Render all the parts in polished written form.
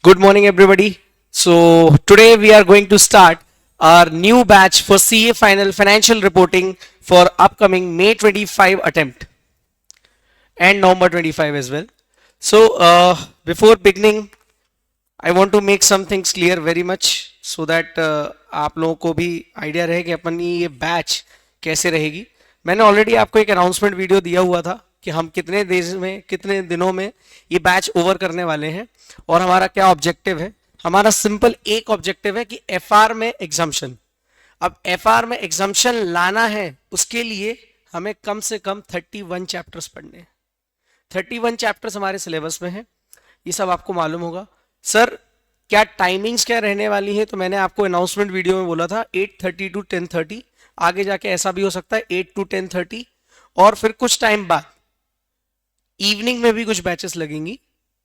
Good morning, everybody. So, today we are going to start our new batch for CA Final Financial Reporting for upcoming May 25 attempt and November 25 as well. So, before beginning, I want to make some things clear very much so that आप लोगों को भी idea रहे कि अपनी ये batch कैसे रहेगी. मैंने ऑलरेडी आपको एक अनाउंसमेंट वीडियो दिया हुआ था कि हम कितने देश में कितने दिनों में ये बैच ओवर करने वाले हैं और हमारा क्या ऑब्जेक्टिव है. हमारा सिंपल एक ऑब्जेक्टिव है कि एफआर में एग्जाम्पशन. अब एफआर में एग्जाम्पशन लाना है, उसके लिए हमें कम से कम 31 चैप्टर्स पढ़ने हैं. 31 चैप्टर्स हमारे सिलेबस में है, ये सब आपको मालूम होगा. सर क्या टाइमिंग्स क्या रहने वाली है, तो मैंने आपको अनाउंसमेंट वीडियो में बोला था 8:30 to 10:30. आगे जाके ऐसा भी हो सकता है 8 to 10:30, और फिर कुछ टाइम बाद इवनिंग में भी कुछ बैचेस लगेंगी,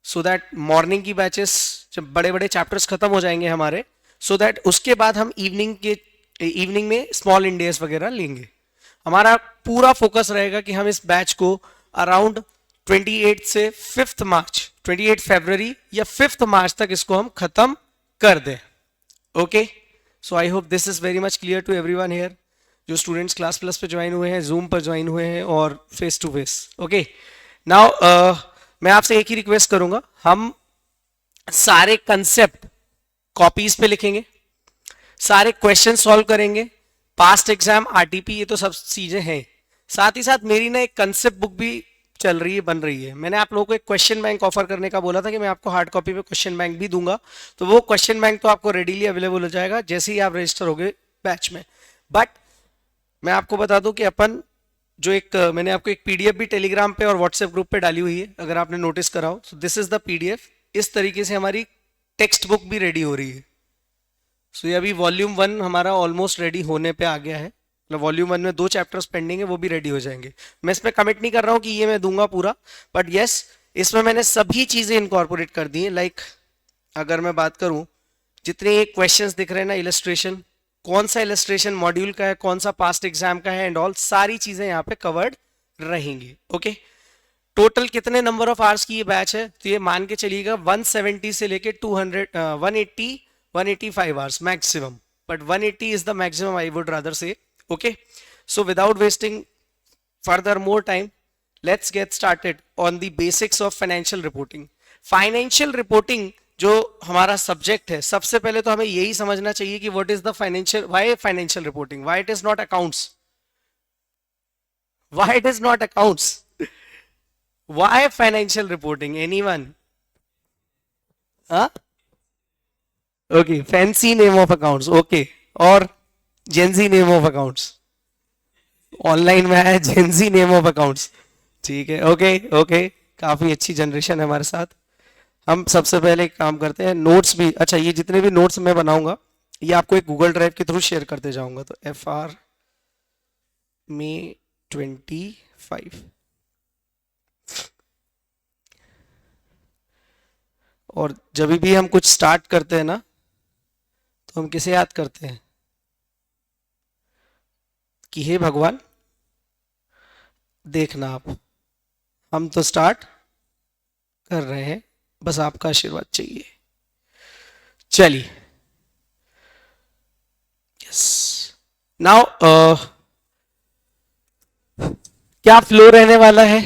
सो दैट मॉर्निंग की बैचेस जब बड़े बड़े चैप्टर्स खत्म हो जाएंगे हमारे, सो दैट उसके बाद हम इवनिंग में स्मॉल इंडियस वगैरह लेंगे. हमारा पूरा फोकस रहेगा कि हम इस बैच को अराउंड 28 से 5th मार्च 28 फरवरी या 5th मार्च तक इसको हम खत्म कर दें. Okay, so I hope this is very much clear to everyone here, जो स्टूडेंट्स क्लास प्लस पे ज्वाइन हुए हैं, जूम पर ज्वाइन हुए हैं और face to face. Okay, now मैं आपसे एक ही रिक्वेस्ट करूंगा, हम सारे कंसेप्ट कॉपीज पे लिखेंगे, सारे क्वेश्चन सॉल्व करेंगे, पास्ट एग्जाम आरटीपी ये तो सब चीजें हैं. साथ ही साथ मेरी ना एक कंसेप्ट बुक भी चल रही है, बन रही है. मैंने आप लोगों को एक क्वेश्चन बैंक ऑफर करने का बोला था कि मैं आपको हार्ड कॉपी पे क्वेश्चन बैंक भी दूंगा, तो वो क्वेश्चन बैंक तो आपको रेडीली अवेलेबल हो जाएगा जैसे ही आप रजिस्टर हो गए बैच में. बट मैं आपको बता दूं कि अपन जो एक मैंने आपको एक पीडीएफ भी टेलीग्राम पे और व्हाट्सएप ग्रुप पे डाली हुई है, अगर आपने नोटिस करा हो. So this is the PDF. इस तरीके से हमारी टेक्स्ट बुक भी रेडी हो रही है. सो ये अभी वॉल्यूम 1 हमारा ऑलमोस्ट रेडी होने पे आ गया है. मतलब वॉल्यूम 1 में 2 चैप्टर्स पेंडिंग है, वो भी रेडी हो जाएंगे. मैं इसमें कमिट नहीं कर रहा हूँ कि ये मैं दूंगा पूरा, बट यस इसमें मैंने सभी चीजें इनकॉर्पोरेट कर दी हैं. लाइक अगर मैं बात करूं, जितने ये क्वेश्चंस दिख रहे हैं ना, इलस्ट्रेशन, कौन सा इलस्ट्रेशन मॉड्यूल का है, कौन सा पास्ट एग्जाम का है एंड ऑल, सारी चीजें यहाँ पे कवर्ड रहेंगी. ओके, टोटल कितने नंबर ऑफ आवर्स की ये बैच है, तो ये मान के चलिएगा 170 से लेके 200 180 185 hours maximum, but 180 is the maximum I would rather say. Okay, so without wasting further more time, let's get started on the basics of financial reporting. Financial reporting जो हमारा सब्जेक्ट है, सबसे पहले तो हमें यही समझना चाहिए कि what is the financial, why financial reporting, why it is not accounts, why it is not accounts, why financial reporting, anyone? Okay, fancy name of accounts. Okay, और Gen Z name of accounts online में है, Gen Z name of accounts. ठीक है, okay okay, काफी अच्छी generation है हमारे साथ. हम सबसे पहले एक काम करते हैं, नोट्स भी, अच्छा ये जितने भी नोट्स मैं बनाऊंगा ये आपको एक गूगल ड्राइव के थ्रू शेयर करते जाऊंगा. तो FR May 25, और जब भी हम कुछ स्टार्ट करते हैं ना, तो हम किसे याद करते हैं कि हे भगवान देखना आप, हम तो स्टार्ट कर रहे हैं, बस आपका आशीर्वाद चाहिए. चलिए, यस, नाउ क्या फ्लो रहने वाला है,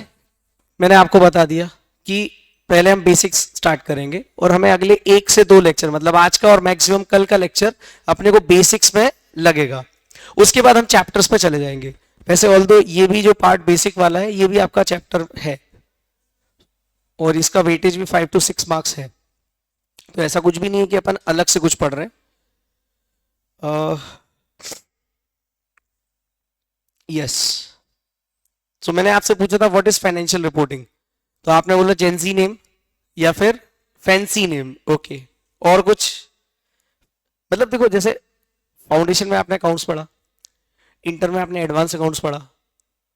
मैंने आपको बता दिया कि पहले हम बेसिक्स स्टार्ट करेंगे और हमें अगले 1 से 2 लेक्चर, मतलब आज का और मैक्सिमम कल का लेक्चर अपने को बेसिक्स में लगेगा. उसके बाद हम चैप्टर्स पे चले जाएंगे. वैसे ऑल्दो ये भी जो पार्ट बेसिक वाला है ये भी आपका चैप्टर है और इसका वेटेज भी 5 to 6 मार्क्स है, तो ऐसा कुछ भी नहीं है कि अपन अलग से कुछ पढ़ रहे हैं. यस, सो मैंने आपसे पूछा था व्हाट इज फाइनेंशियल रिपोर्टिंग, तो आपने बोला जेंजी नेम या फिर फैंसी नेम. ओके, और कुछ, मतलब देखो जैसे फाउंडेशन में आपने अकाउंट्स पढ़ा, इंटर में आपने एडवांस अकाउंट्स पढ़ा,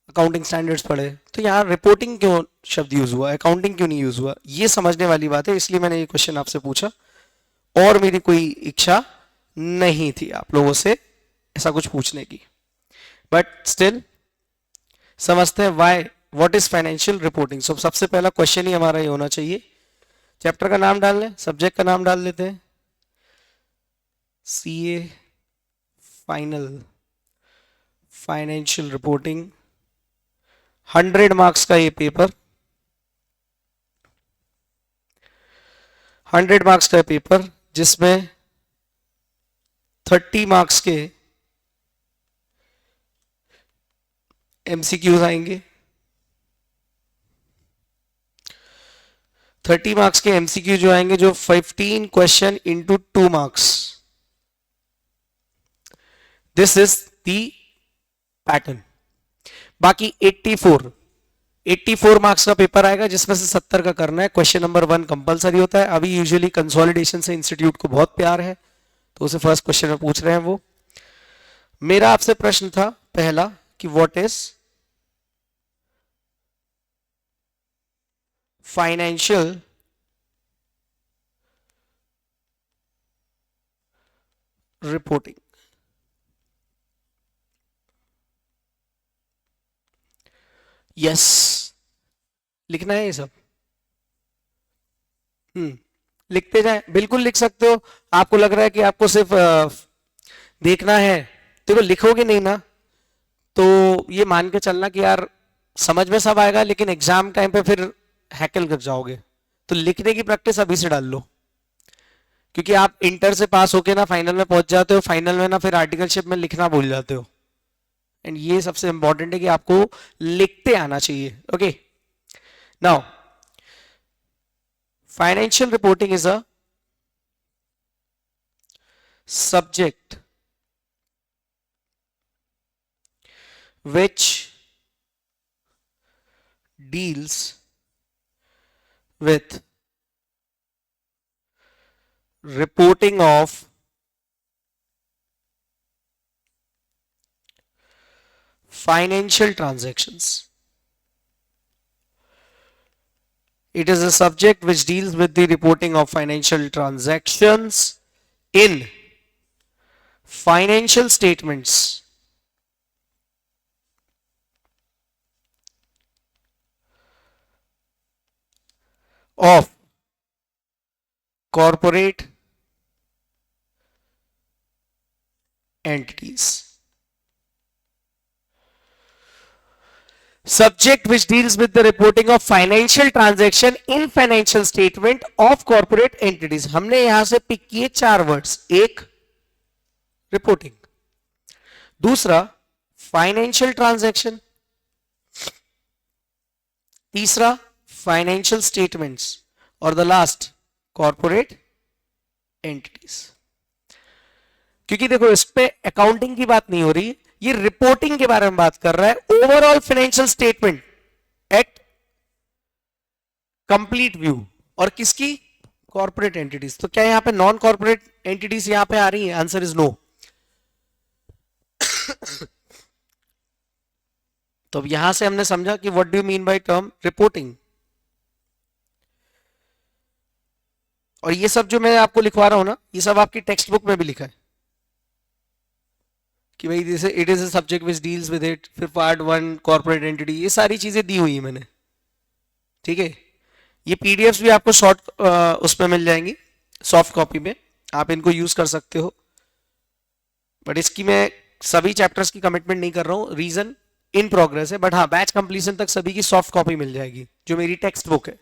अकाउंटिंग स्टैंडर्ड्स पढ़े, तो यहाँ रिपोर्टिंग क्यों शब्द यूज हुआ, अकाउंटिंग क्यों नहीं यूज हुआ, ये समझने वाली बात है. इसलिए मैंने ये क्वेश्चन आपसे पूछा और मेरी कोई इच्छा नहीं थी आप लोगों से ऐसा कुछ पूछने की, बट स्टिल समझते हैं why, what is financial reporting. So सबसे पहला क्वेश्चन ही हमारा ये होना चाहिए, चैप्टर का नाम डाल लें, सब्जेक्ट का नाम डाल लेते हैं, CA final financial reporting. 100 marks का ये पेपर, 100 मार्क्स का पेपर जिसमें 30 मार्क्स के एमसीक्यूज आएंगे, 30 मार्क्स के एमसीक्यू जो आएंगे, जो 15 question into 2 marks. This is the pattern. बाकी 84 मार्क्स का पेपर आएगा जिसमें से 70 का करना है। क्वेश्चन नंबर 1 कंपलसरी होता है। अभी यूजुअली कंसोलिडेशन से इंस्टीट्यूट को बहुत प्यार है तो उसे फर्स्ट क्वेश्चन में पूछ रहे हैं वो। मेरा आपसे प्रश्न था पहला कि what is financial reporting. Yes, लिखना है ये सब। लिखते जाए, बिल्कुल लिख सकते हो। आपको लग रहा है कि आपको सिर्फ देखना है, देखो लिखोगे नहीं ना तो ये मान के चलना कि यार समझ में सब आएगा लेकिन एग्जाम टाइम पे फिर हैकल कर जाओगे। तो लिखने की प्रैक्टिस अभी से डाल लो, क्योंकि आप इंटर से पास होके ना फाइनल में पहुंच जाते हो, फाइनल में ना फिर आर्टिकलशिप में लिखना भूल जाते हो। एंड ये सबसे इंपॉर्टेंट है कि आपको लिखते आना चाहिए। Okay, now financial reporting is a subject which deals with reporting of financial transactions. It is a subject which deals with the reporting of financial transactions in financial statements of corporate entities. Subject which deals with the reporting of financial transaction in financial statement of corporate entities. हमने यहां से pick किए 4 words. एक reporting, दूसरा financial transaction, तीसरा financial statements और the last corporate entities. क्योंकि देखो इस पे अकाउंटिंग की बात नहीं हो रही, ये रिपोर्टिंग के बारे में बात कर रहा है। Overall financial statement at complete view, और किसकी? Corporate entities. तो क्या यहां पे नॉन कॉर्पोरेट एंटिटीज यहां पे आ रही है? Answer is no. तो अब यहां से हमने समझा कि what do you mean by term reporting. और ये सब जो मैं आपको लिखवा रहा हूं ना, ये सब आपकी टेक्स्ट बुक में भी लिखा है कि भाई जैसे it is a subject which deals with it, फिर पार्ट 1 कॉर्पोरेट एंटिटी, ये सारी चीजें दी हुई है मैंने। ठीक है, ये पीडीएफ्स भी आपको शॉर्ट उसमें मिल जाएंगी, सॉफ्ट कॉपी में, आप इनको यूज कर सकते हो। बट इसकी मैं सभी चैप्टर्स की कमिटमेंट नहीं कर रहा हूँ, रीजन इन प्रोग्रेस है। बट हाँ, बैच कंप्लीशन तक सभी की सॉफ्ट कॉपी मिल जाएगी जो मेरी टेक्स्ट बुक है।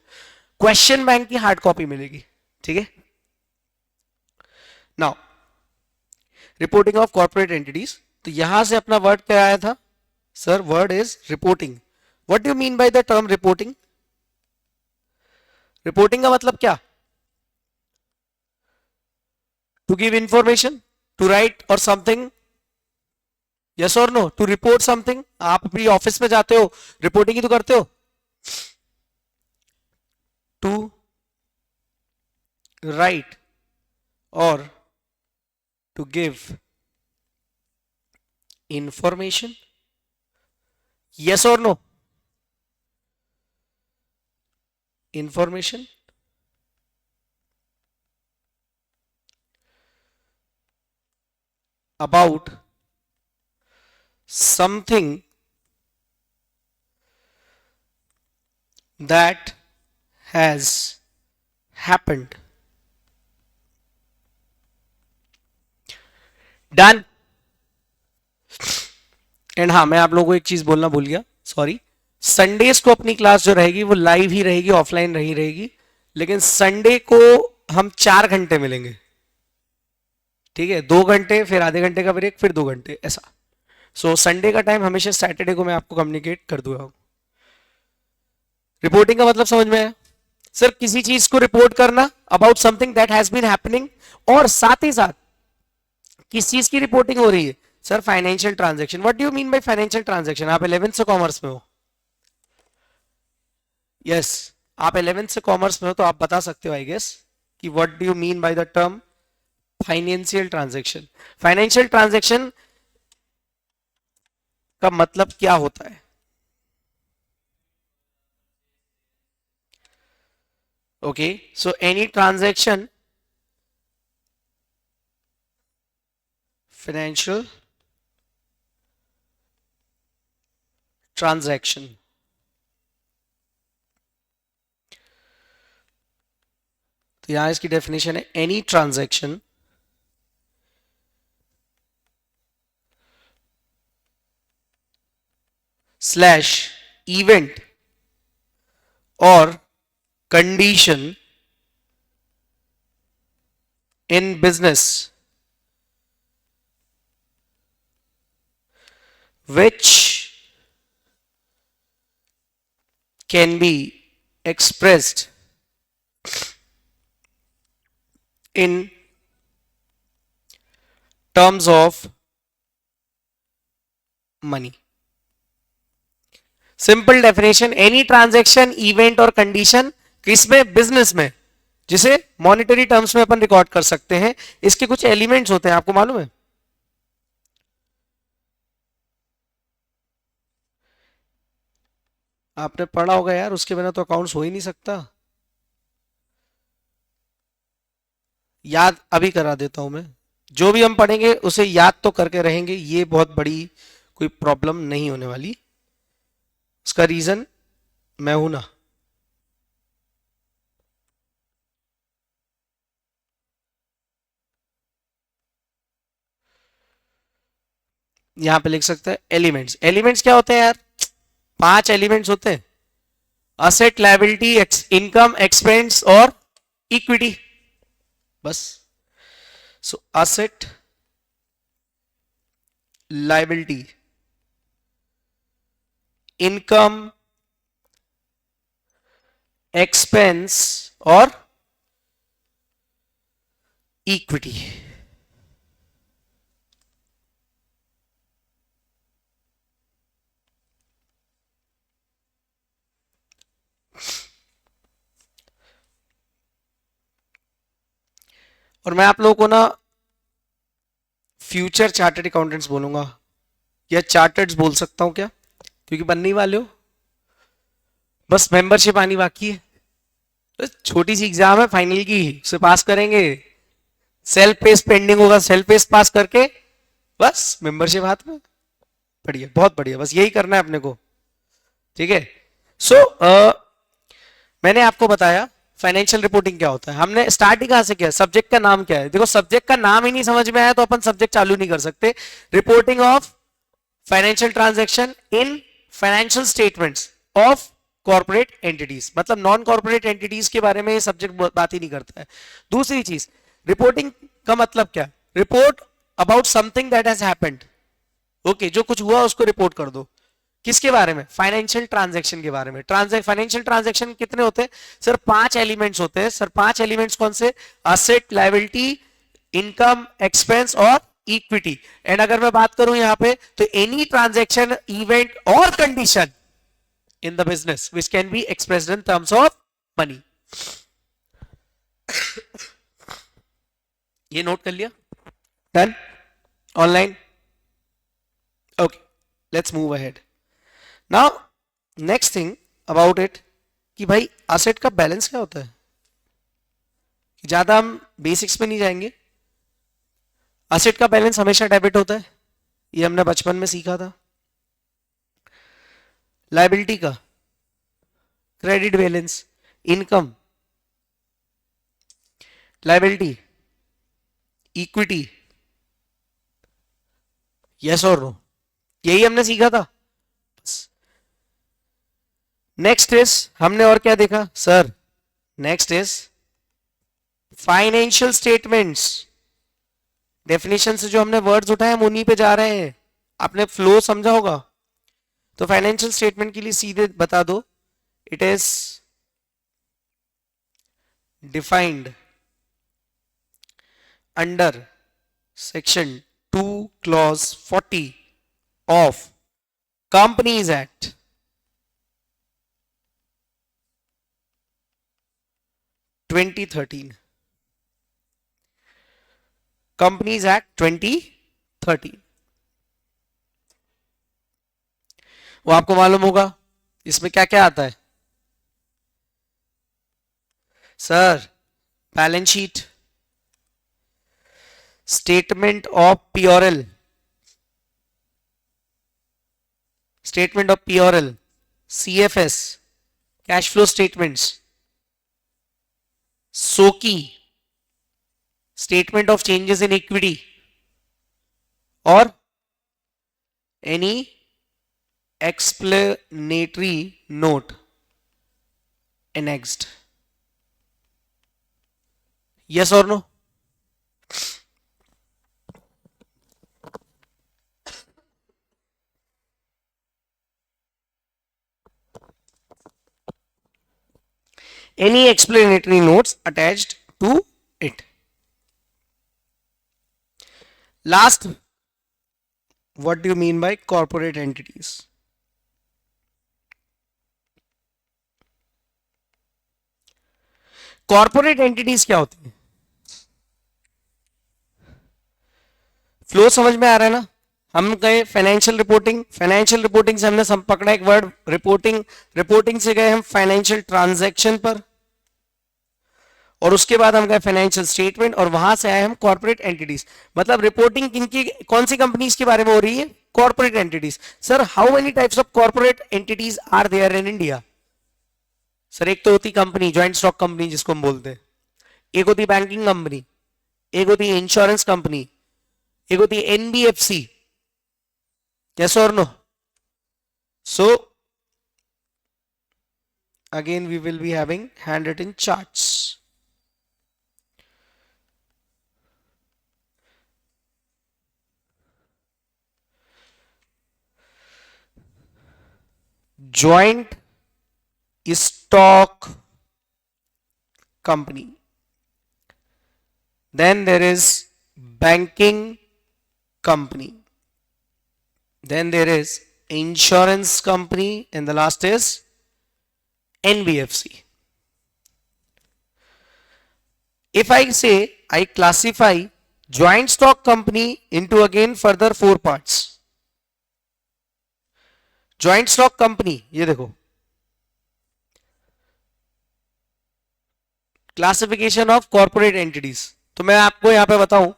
क्वेश्चन बैंक की हार्ड कॉपी मिलेगी। ठीक है, now reporting of corporate entities. तो यहां से अपना वर्ड क्या आया था sir? Word is reporting. What do you mean by the term reporting? Reporting का मतलब क्या? To give information, to write or something, yes or no? To report something. आप भी ऑफिस में जाते हो, रिपोर्टिंग ही तो करते हो। To write or to give information, yes or no? Information about something that has happened. Done. And हाँ, मैं आप लोगों को एक चीज बोलना भूल गया, सॉरी। संडेज को अपनी क्लास जो रहेगी वो लाइव ही रहेगी, ऑफलाइन नहीं रहेगी, लेकिन संडे को हम 4 घंटे मिलेंगे, ठीक है? 2 घंटे, फिर आधे घंटे का ब्रेक, फिर 2 घंटे, ऐसा। सो संडे का टाइम हमेशा सैटरडे को मैं आपको कम्युनिकेट कर दूंगा। रिपोर्टिंग का मतलब समझ में आया? सिर्फ किसी चीज को रिपोर्ट करना about something that has been happening, और साथ ही साथ किस चीज की रिपोर्टिंग हो रही है? Sir financial transaction. What do you mean by financial transaction? आप 11th से कॉमर्स में हो? यस yes, आप 11th से कॉमर्स में हो तो आप बता सकते हो आई गेस कि what do you mean by the term financial transaction. Financial transaction का मतलब क्या होता है? Okay, so any transaction, financial transaction, तो यहां इसकी डेफिनेशन है एनी ट्रांजैक्शन स्लैश इवेंट और condition in business which can be expressed in terms of money. Simple definition, any transaction, event और कंडीशन किसमें? बिजनेस में, जिसे मॉनेटरी टर्म्स में अपन रिकॉर्ड कर सकते हैं। इसके कुछ एलिमेंट्स होते हैं, आपको मालूम है? आपने पढ़ा होगा यार, उसके बिना तो अकाउंट्स हो ही नहीं सकता। याद अभी करा देता हूं मैं, जो भी हम पढ़ेंगे उसे याद तो करके रहेंगे, ये बहुत बड़ी कोई प्रॉब्लम नहीं होने वाली। उसका रीजन मैं हूं ना। यहां पे लिख सकते हैं एलिमेंट्स। एलिमेंट्स क्या होते हैं यार? 5 एलिमेंट्स होते हैं, असेट, लायबिलिटी, इनकम, एक्सपेंस और इक्विटी, बस। सो असेट, लायबिलिटी, इनकम, एक्सपेंस और इक्विटी। और मैं आप लोगों को ना फ्यूचर चार्टर्ड अकाउंटेंट्स बोलूंगा, या चार्टर्ड्स बोल सकता हूं क्या, क्योंकि बनने ही वाले हो। बस मेंबरशिप आनी बाकी है, बस छोटी सी एग्जाम है फाइनल की, उसे पास करेंगे। सेल्फ पेस्ट पेंडिंग होगा, सेल्फ पेस्ट पास करके बस मेंबरशिप हाथ में। बढ़िया, बहुत बढ़िया, बस यही करना है अपने को, ठीक है? सो मैंने आपको बताया फाइनेंशियल रिपोर्टिंग क्या होता है। हमने स्टार्ट ही कहां से किया? सब्जेक्ट का नाम क्या है? देखो, सब्जेक्ट का नाम ही नहीं समझ में आया तो अपन सब्जेक्ट चालू नहीं कर सकते। Reporting of financial transaction in financial statements of corporate entities, मतलब नॉन कॉर्पोरेट एंटिटीज के बारे में ये सब्जेक्ट बात ही नहीं करता है। दूसरी चीज, रिपोर्टिंग का मतलब क्या? Report about something that has happened. Okay, जो कुछ हुआ उसको रिपोर्ट कर दो। किसके बारे में? फाइनेंशियल ट्रांजैक्शन के बारे में। फाइनेंशियल ट्रांजैक्शन कितने होते हैं सर? 5 एलिमेंट्स होते हैं सर। 5 एलिमेंट्स कौन से? असेट, लायबिलिटी, इनकम, एक्सपेंस और इक्विटी। एंड अगर मैं बात करूं यहां पे, तो एनी ट्रांजैक्शन, इवेंट और condition in the business which can be expressed in terms of money. ये नोट कर लिया? Done? Online? Okay, let's move ahead now. Next thing about it, कि भाई असेट का बैलेंस क्या होता है। ज्यादा हम बेसिक्स में नहीं जाएंगे। असेट का बैलेंस हमेशा डेबिट होता है, ये हमने बचपन में सीखा था। लायबिलिटी का credit balance, income liability, equity, yes or no, यही हमने सीखा था। नेक्स्ट इज, हमने और क्या देखा sir? Next is financial statements. Definition से जो हमने वर्ड्स उठाए हम उन्हीं पे जा रहे हैं, आपने फ्लो समझा होगा। तो फाइनेंशियल स्टेटमेंट के लिए सीधे बता दो, it is defined under section 2 clause 40 of companies act 2013, companies act 2013। वो आपको मालूम होगा इसमें क्या क्या आता है sir? Balance sheet, statement of P or L, statement of P or L, CFS, cash flow statements, SOCIE, statement of changes in equity, और any explanatory note annexed. Yes or no? Any explanatory notes attached to it. Last, what do you mean by corporate entities? Corporate entities क्या होती है? Flow समझ में आ रहा है ना? हम गए फाइनेंशियल रिपोर्टिंग, फाइनेंशियल रिपोर्टिंग से हमने पकड़ा एक वर्ड रिपोर्टिंग, रिपोर्टिंग से गए हम फाइनेंशियल ट्रांजैक्शन पर, और उसके बाद हम गए फाइनेंशियल स्टेटमेंट, और वहां से आए हम कॉर्पोरेट एंटिटीज। मतलब रिपोर्टिंग किनकी, कौन सी कंपनीज के बारे में हो रही है? Corporate entities. Sir how many types of corporate entities are there in India? Sir एक तो होती कंपनी, ज्वाइंट स्टॉक कंपनी जिसको हम बोलते हैं, एक होती बैंकिंग कंपनी, एक होती इंश्योरेंस कंपनी, एक होती NBFC. Yes or no? So again we will be having hand written charts. Joint stock company, then there is banking company, then there is insurance company, and the last is NBFC. If I say I classify joint stock company into again further 4 parts. Joint stock company, ये देखो classification of corporate entities, तो मैं आपको यहां पे बताऊं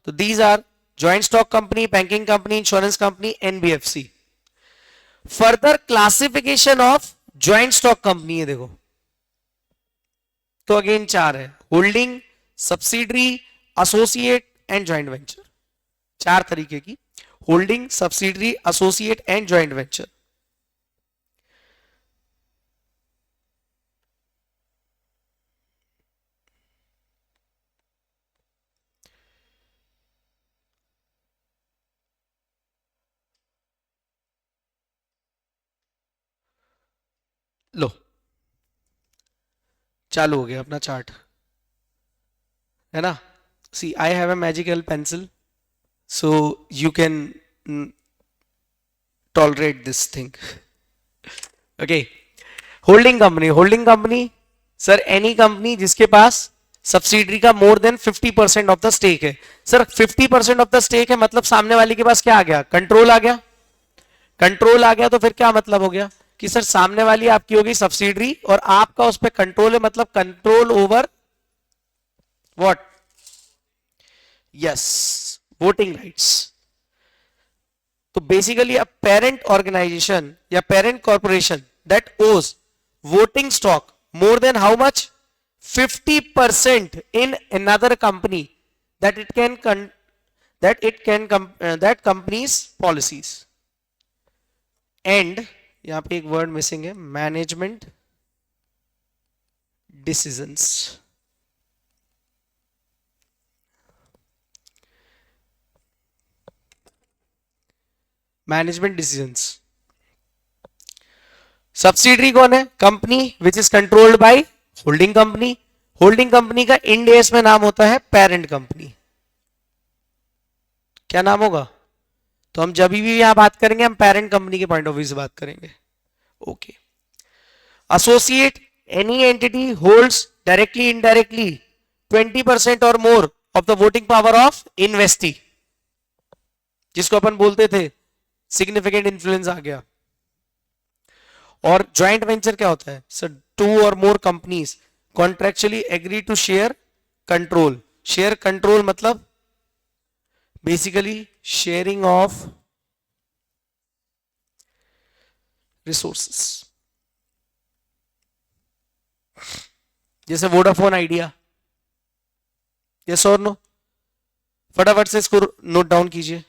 तो these are joint stock company, banking company, insurance company, NBFC. Further classification of joint stock company, ये देखो तो अगेन 4 है, holding, subsidiary, associate and joint venture. 4 तरीके की, holding, subsidiary, associate and joint venture. लो चालू हो गया अपना चार्ट, है ना? See I have a magical pencil, so you can tolerate this thing. Okay, holding company, holding company sir any company जिसके पास सब्सिडरी का more than 50% of the stake है। सर 50% ऑफ द स्टेक है मतलब सामने वाले के पास क्या आ गया? कंट्रोल आ गया। कंट्रोल आ गया तो फिर क्या मतलब हो गया कि सर सामने वाली आपकी होगी सब्सिडरी और आपका उस पर कंट्रोल है, मतलब control over what? Yes, voting rights. तो बेसिकली अ पेरेंट ऑर्गेनाइजेशन या पेरेंट कॉर्पोरेशन दैट ओज voting stock more than how much? 50% in another company that that company's policies. And यहां पे एक वर्ड मिसिंग है, management decisions. Management decisions. Subsidiary कौन है? Company which is controlled by holding company. Holding company का end AS में नाम होता है पेरेंट कंपनी. क्या नाम होगा? तो हम जब भी यहां बात करेंगे हम पेरेंट कंपनी के पॉइंट ऑफ व्यू से बात करेंगे. Okay. Associate, any entity holds directly indirectly 20% और more of the voting power of investee, जिसको अपन बोलते थे सिग्निफिकेंट इन्फ्लुएंस आ गया. और ज्वाइंट वेंचर क्या होता है? Sir, two or more companies contractually agree to share control. Share control मतलब बेसिकली शेयरिंग ऑफ रिसोर्सेस. जैसे Vodafone Idea. Yes or no? फटाफट से इसको नोट डाउन कीजिए.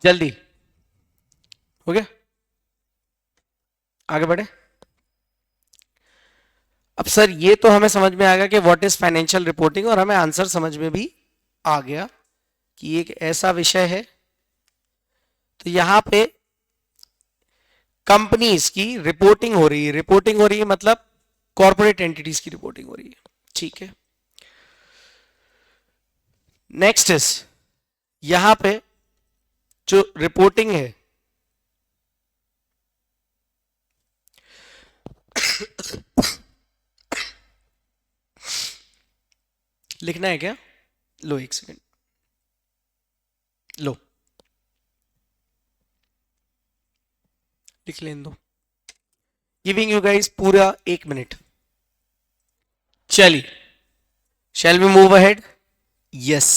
जल्दी हो गया. आगे बढ़े. अब सर ये तो हमें समझ में आ गया कि व्हाट इज फाइनेंशियल रिपोर्टिंग, और हमें आंसर समझ में भी आ गया कि एक ऐसा विषय है. तो यहां पे कंपनीज की रिपोर्टिंग हो रही है. रिपोर्टिंग हो रही है मतलब कॉर्पोरेट एंटिटीज की रिपोर्टिंग हो रही है. ठीक है. नेक्स्ट इज, यहां पे जो रिपोर्टिंग है लिखना है क्या? लो एक सेकंड. लो लिख लेने दो. गिविंग यू गाइस पूरा 1 मिनट. चलिए, shall we move ahead? Yes.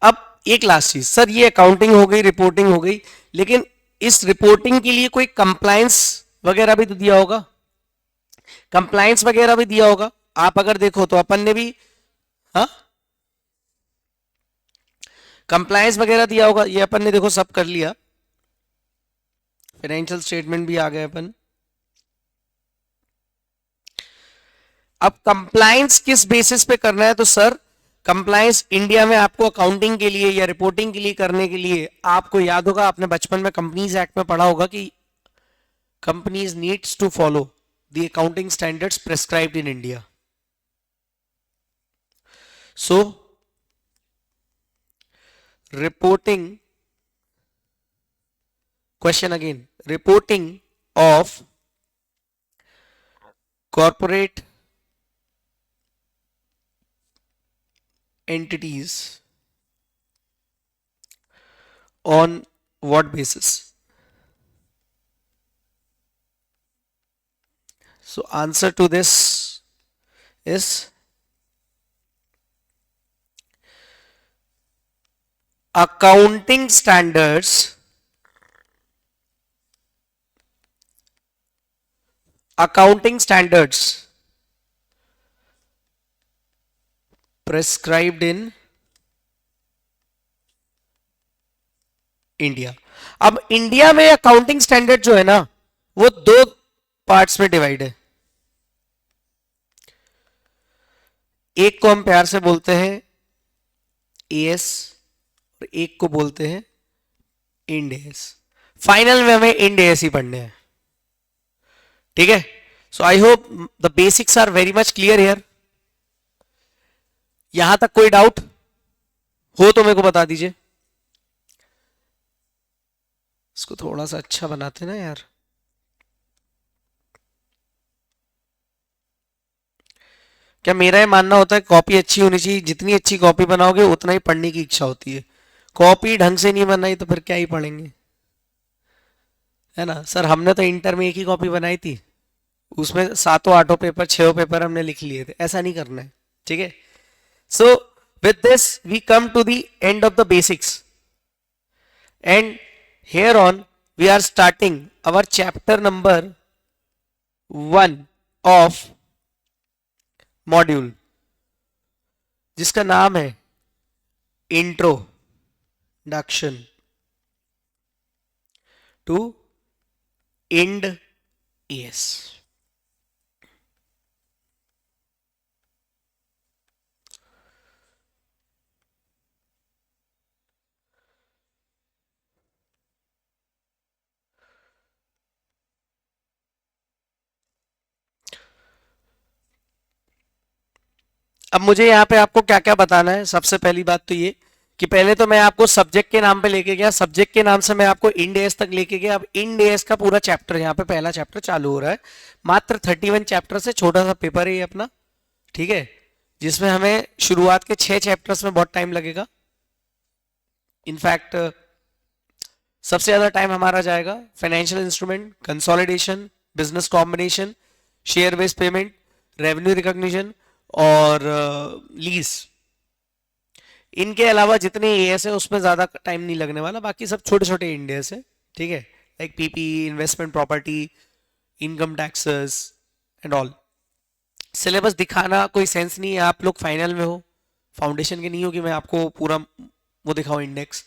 अब एक लास्ट चीज सर, ये अकाउंटिंग हो गई, रिपोर्टिंग हो गई, लेकिन इस रिपोर्टिंग के लिए कोई कंप्लायंस वगैरह भी तो दिया होगा. कंप्लायंस वगैरह भी दिया होगा. आप अगर देखो तो अपन ने भी, हाँ, कंप्लायंस वगैरह दिया होगा. ये अपन ने देखो सब कर लिया. फाइनेंशियल स्टेटमेंट भी आ गए अपन. अब कंप्लायंस किस बेसिस पे करना है? तो सर कंप्लायंस इंडिया में आपको अकाउंटिंग के लिए या रिपोर्टिंग के लिए करने के लिए, आपको याद होगा आपने बचपन में कंपनीज एक्ट में पढ़ा होगा कि companies needs to follow the accounting standards prescribed in India. So reporting, question again, reporting of corporate entities on what basis? So answer to this is accounting standards prescribed in India. अब India में accounting standard जो है ना, वो 2 parts में divide है. एक को हम प्यार से बोलते हैं एएस और एक को बोलते हैं इंड एस. फाइनल में हमें इंड एस ही पढ़ने हैं. ठीक है. So I hope the basics are very much clear here. यहां तक कोई डाउट हो तो मेरे को बता दीजिए. इसको थोड़ा सा अच्छा बनाते ना यार. क्या मेरा ये मानना होता है कॉपी अच्छी होनी चाहिए, जितनी अच्छी कॉपी बनाओगे उतना ही पढ़ने की इच्छा होती है। कॉपी ढंग से नहीं बनाई तो फिर क्या ही पढ़ेंगे, है ना सर। हमने तो इंटर में एक ही कॉपी बनाई थी, उसमें 7 8 पेपर 6 पेपर हमने लिख लिए थे। ऐसा नहीं करना है, ठीक है। So with this we come to the end of the basics and here on we are starting our chapter number 1 of module, जिसका नाम है इंट्रोडक्शन टू इंड एस। अब मुझे यहाँ पे आपको क्या क्या बताना है। सबसे पहली बात तो ये कि पहले तो मैं आपको सब्जेक्ट के नाम पे लेके गया, सब्जेक्ट के नाम से मैं आपको इंड एस तक लेके गया। अब इंड एस का पूरा चैप्टर यहाँ पे पहला चैप्टर चालू हो रहा है। मात्र 31 चैप्टर से छोटा सा पेपर है ये अपना, ठीक है, जिसमें हमें शुरुआत के 6 चैप्टर्स में बहुत टाइम लगेगा। इनफैक्ट सबसे ज्यादा टाइम हमारा जाएगा financial instrument, consolidation, business combination, share based payment, revenue recognition और लीज। इनके अलावा जितने एएस है उसमें ज्यादा टाइम नहीं लगने वाला, बाकी सब छोटे छोटे इंडेस है, ठीक है, like PP, investment property, income taxes and all. Syllabus दिखाना कोई सेंस नहीं है, आप लोग फाइनल में हो, फाउंडेशन के नहीं हो कि मैं आपको पूरा वो दिखाऊं इंडेक्स।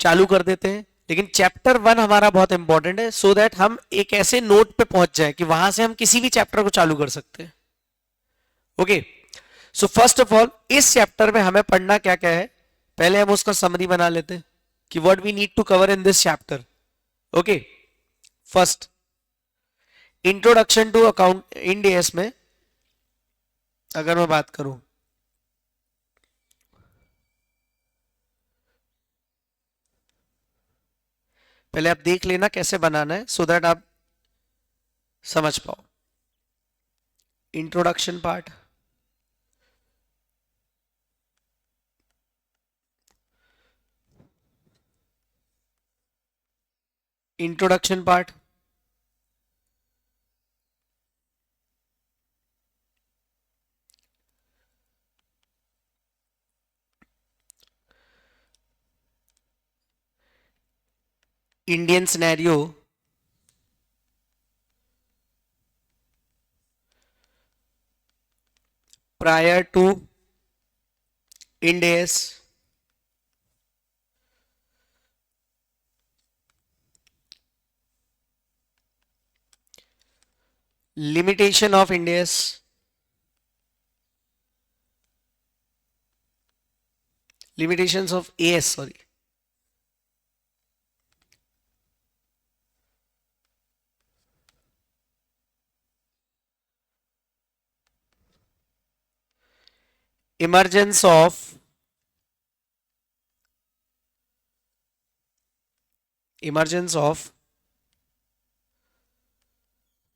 चालू कर देते हैं, लेकिन चैप्टर 1 हमारा बहुत इंपॉर्टेंट है, सो दैट हम एक ऐसे नोट पे पहुंच जाए कि वहां से हम किसी भी चैप्टर को चालू कर सकते हैं। Okay, so first of all इस चैप्टर में हमें पढ़ना क्या क्या है, पहले हम उसका समरी बना लेते हैं कि what we need to cover in this chapter. Okay, first introduction to account Ind AS में अगर मैं बात करूं, पहले आप देख लेना कैसे बनाना है सो दैट आप समझ पाओ। Introduction part, introduction part, Indian scenario, prior to Ind AS, limitation of Ind AS, limitations of AS, sorry, emergence of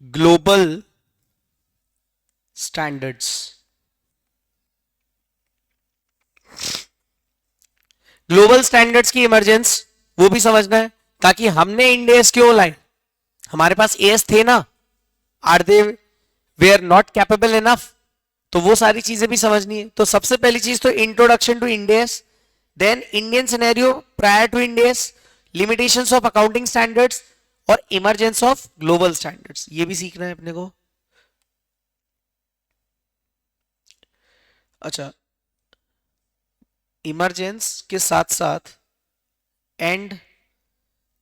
global standards, global standards की इमरजेंस वो भी समझना है, ताकि हमने इंड एस क्यों लाए, हमारे पास एएस थे ना, आर दे वे आर नॉट कैपेबल इनफ, तो वो सारी चीजें भी समझनी है। तो सबसे पहली चीज तो introduction to Ind AS, then Indian scenario prior to Ind AS, limitations of accounting standards और इमरजेंस ऑफ ग्लोबल स्टैंडर्ड्स, ये भी सीखना है अपने को। अच्छा, इमरजेंस के साथ साथ and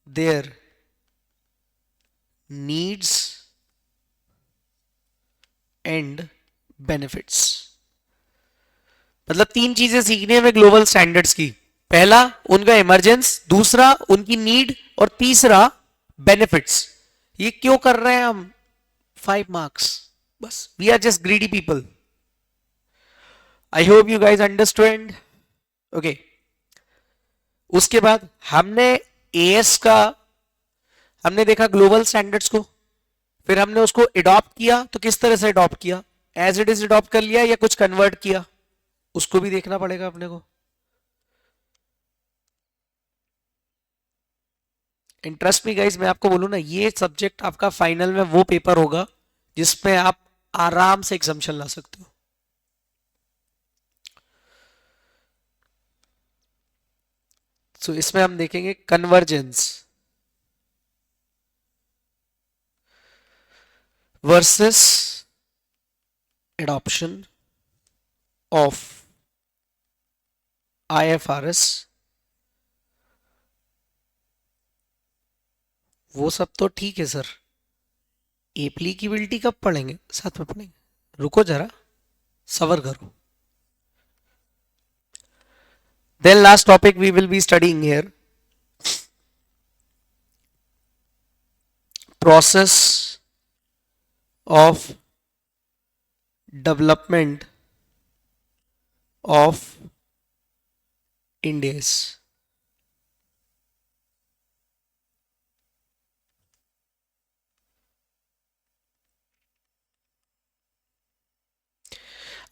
there needs and benefits, मतलब 3 चीजें सीखनी है हमें ग्लोबल स्टैंडर्ड्स की। पहला उनका इमरजेंस, दूसरा उनकी नीड और तीसरा बेनिफिट्स। ये क्यों कर रहे हैं हम, 5 मार्क्स बस, we are just greedy people. I hope you guys understand. Okay, उसके बाद हमने एएस का, हमने देखा ग्लोबल स्टैंडर्ड्स को, फिर हमने उसको अडॉप्ट किया, तो किस तरह से अडॉप्ट किया, एज इट इज अडॉप्ट कर लिया या कुछ कन्वर्ट किया, उसको भी देखना पड़ेगा अपने को। इंटरेस्ट मी गाइज, मैं आपको बोलूं ना, ये सब्जेक्ट आपका फाइनल में वो पेपर होगा जिसमें आप आराम से एग्जाम्शन ला सकते हो। सो इसमें हम देखेंगे convergence versus adoption of IFRS। वो सब तो ठीक है सर, एप्लीकेबिलिटी कब पढ़ेंगे, साथ में पढ़ेंगे, रुको जरा सबर करो। Then last topic we will be studying here, process of development of Indies।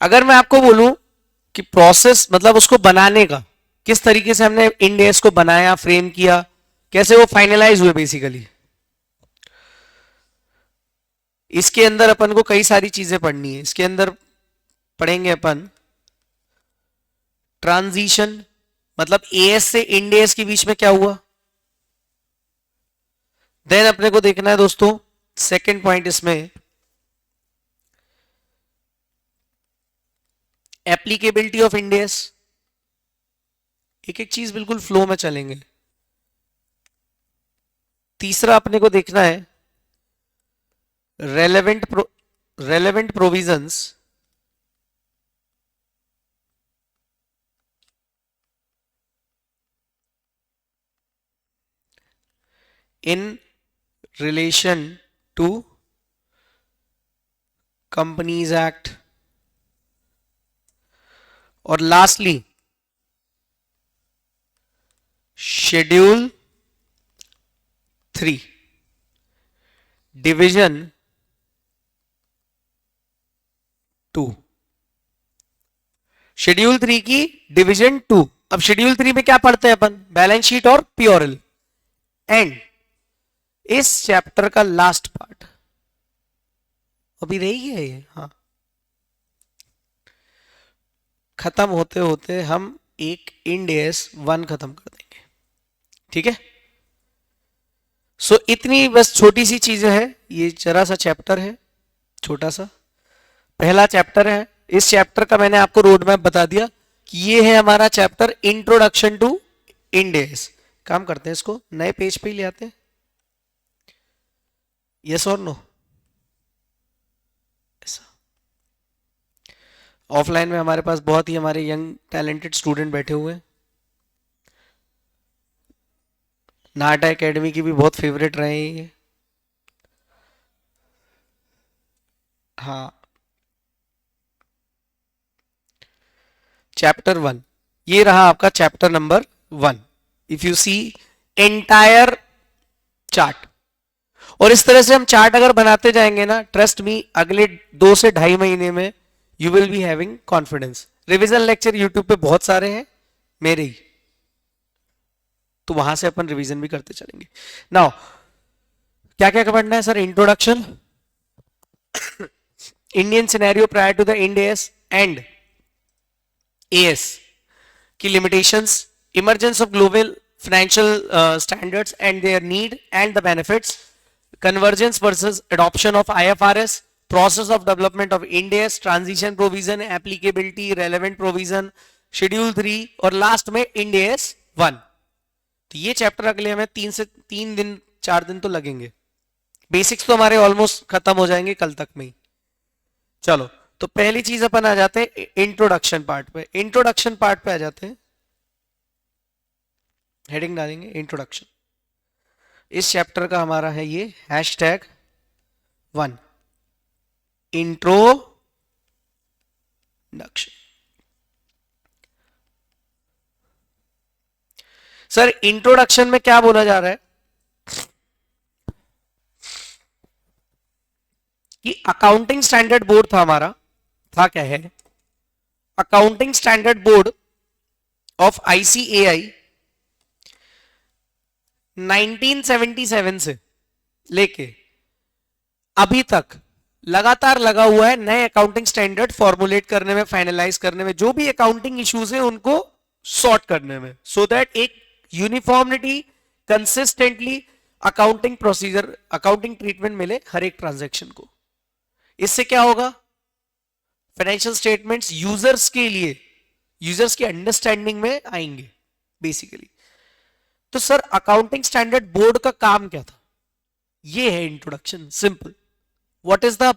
अगर मैं आपको बोलूं कि प्रोसेस मतलब उसको बनाने का, किस तरीके से हमने इंडेस को बनाया, फ्रेम किया, कैसे वो फाइनलाइज हुए बेसिकली, इसके अंदर अपन को कई सारी चीजें पढ़नी है। इसके अंदर पढ़ेंगे अपन ट्रांजिशन, मतलब एएस से इंडेस के बीच में क्या हुआ। देन अपने को देखना है दोस्तों सेकंड पॉइंट इसमें एप्लीकेबिलिटी ऑफ इंडेस। एक एक चीज बिल्कुल फ्लो में चलेंगे। तीसरा अपने को देखना है relevant provisions in relation to Companies Act। और लास्टली शेड्यूल 3 डिवीजन 2। शेड्यूल 3 की डिवीजन 2। अब शेड्यूल 3 में क्या पढ़ते हैं अपन, बैलेंस शीट और प्योरल। एंड इस चैप्टर का लास्ट पार्ट अभी रही है ये, हाँ, खत्म होते होते हम एक इंड AS 1 खत्म कर देंगे, ठीक है। सो इतनी बस छोटी सी चीजें हैं, ये जरा सा चैप्टर है, छोटा सा पहला चैप्टर है। इस चैप्टर का मैंने आपको रोड मैप बता दिया कि ये है हमारा chapter introduction to Ind AS। काम करते हैं, इसको नए पेज पे ही ले आते हैं। Yes or no? ऐसा ऑफलाइन में हमारे पास बहुत ही हमारे यंग टैलेंटेड स्टूडेंट बैठे हुए हैं। नाटा एकेडमी की भी बहुत फेवरेट रहे हैं ये। हाँ, चैप्टर 1 ये रहा आपका chapter number 1। If you see entire chart, और इस तरह से हम चार्ट अगर बनाते जाएंगे ना, ट्रस्ट मी अगले 2 से 2.5 महीने में you will be having confidence. Revision lecture YouTube पे बहुत सारे हैं मेरे ही, तो वहां से अपन रिवीजन भी करते चलेंगे। नाउ क्या क्या पढ़ना है sir? Introduction, Indian scenario prior to the Ind AS and AS की लिमिटेशंस, emergence of global financial standards and their need and the benefits, convergence versus adoption of IFRS, process of development of Ind AS, transition provision, applicability, relevant provision, schedule 3 और last में Ind AS 1। तो ये chapter अगले हमें 3 दिन 4 दिन तो लगेंगे। बेसिक्स तो हमारे ऑलमोस्ट खत्म हो जाएंगे कल तक में ही। चलो, तो पहली चीज अपन आ जाते हैं इंट्रोडक्शन पार्ट पे। इंट्रोडक्शन पार्ट पे आ जाते हैं, हेडिंग डालेंगे इंट्रोडक्शन। इस चैप्टर का हमारा है ये #1 इंट्रोडक्शन। सर इंट्रोडक्शन में क्या बोला जा रहा है कि अकाउंटिंग स्टैंडर्ड बोर्ड था हमारा, था क्या है, accounting standard board of ICAI 1977 से लेके अभी तक लगातार लगा हुआ है नए अकाउंटिंग स्टैंडर्ड फॉर्मुलेट करने में, फाइनलाइज करने में, जो भी अकाउंटिंग इश्यूज है उनको सॉर्ट करने में, सो दैट एक uniformity, consistently accounting procedure, accounting treatment मिले हर एक ट्रांजैक्शन को। इससे क्या होगा, फाइनेंशियल स्टेटमेंट्स यूजर्स के लिए, यूजर्स की अंडरस्टैंडिंग में आएंगे बेसिकली। तो सर अकाउंटिंग स्टैंडर्ड बोर्ड का काम क्या था, ये है introduction, simple. What is the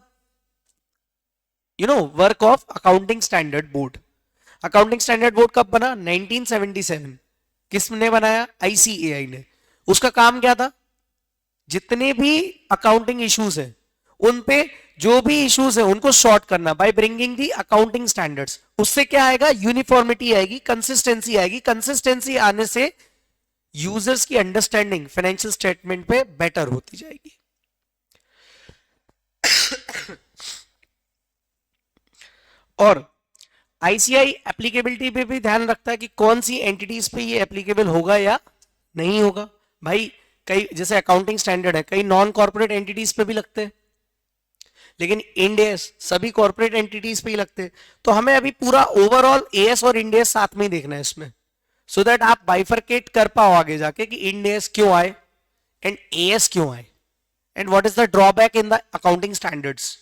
work of accounting standard board. Accounting standard board कब बना, 1977। किसने बनाया, आईसीएआई ने। उसका काम क्या था, जितने भी अकाउंटिंग इश्यूज है उन पे जो भी इश्यूज है उनको सॉर्ट करना by bringing the accounting standards. उससे क्या आएगा, यूनिफॉर्मिटी आएगी, कंसिस्टेंसी आएगी। कंसिस्टेंसी आने से यूजर्स की अंडरस्टैंडिंग फाइनेंशियल स्टेटमेंट पे बेटर होती जाएगी। और आईसीआई एप्लीकेबिलिटी पे भी ध्यान रखता है कि कौन सी एंटिटीज पे ये एप्लीकेबल होगा या नहीं होगा। भाई कई जैसे अकाउंटिंग स्टैंडर्ड है, कई नॉन कॉर्पोरेट एंटिटीज पे भी लगते हैं, लेकिन इंडेस सभी कॉर्पोरेट एंटिटीज पे ही लगते हैं। तो हमें अभी पूरा ओवरऑल एएस और इंडेस साथ में ही देखना है इसमें, सो दैट आप बाइफरकेट कर पाओ आगे जाके कि इंडेस क्यों आए एंड एएस क्यों आए, and what is the drawback in the accounting standards.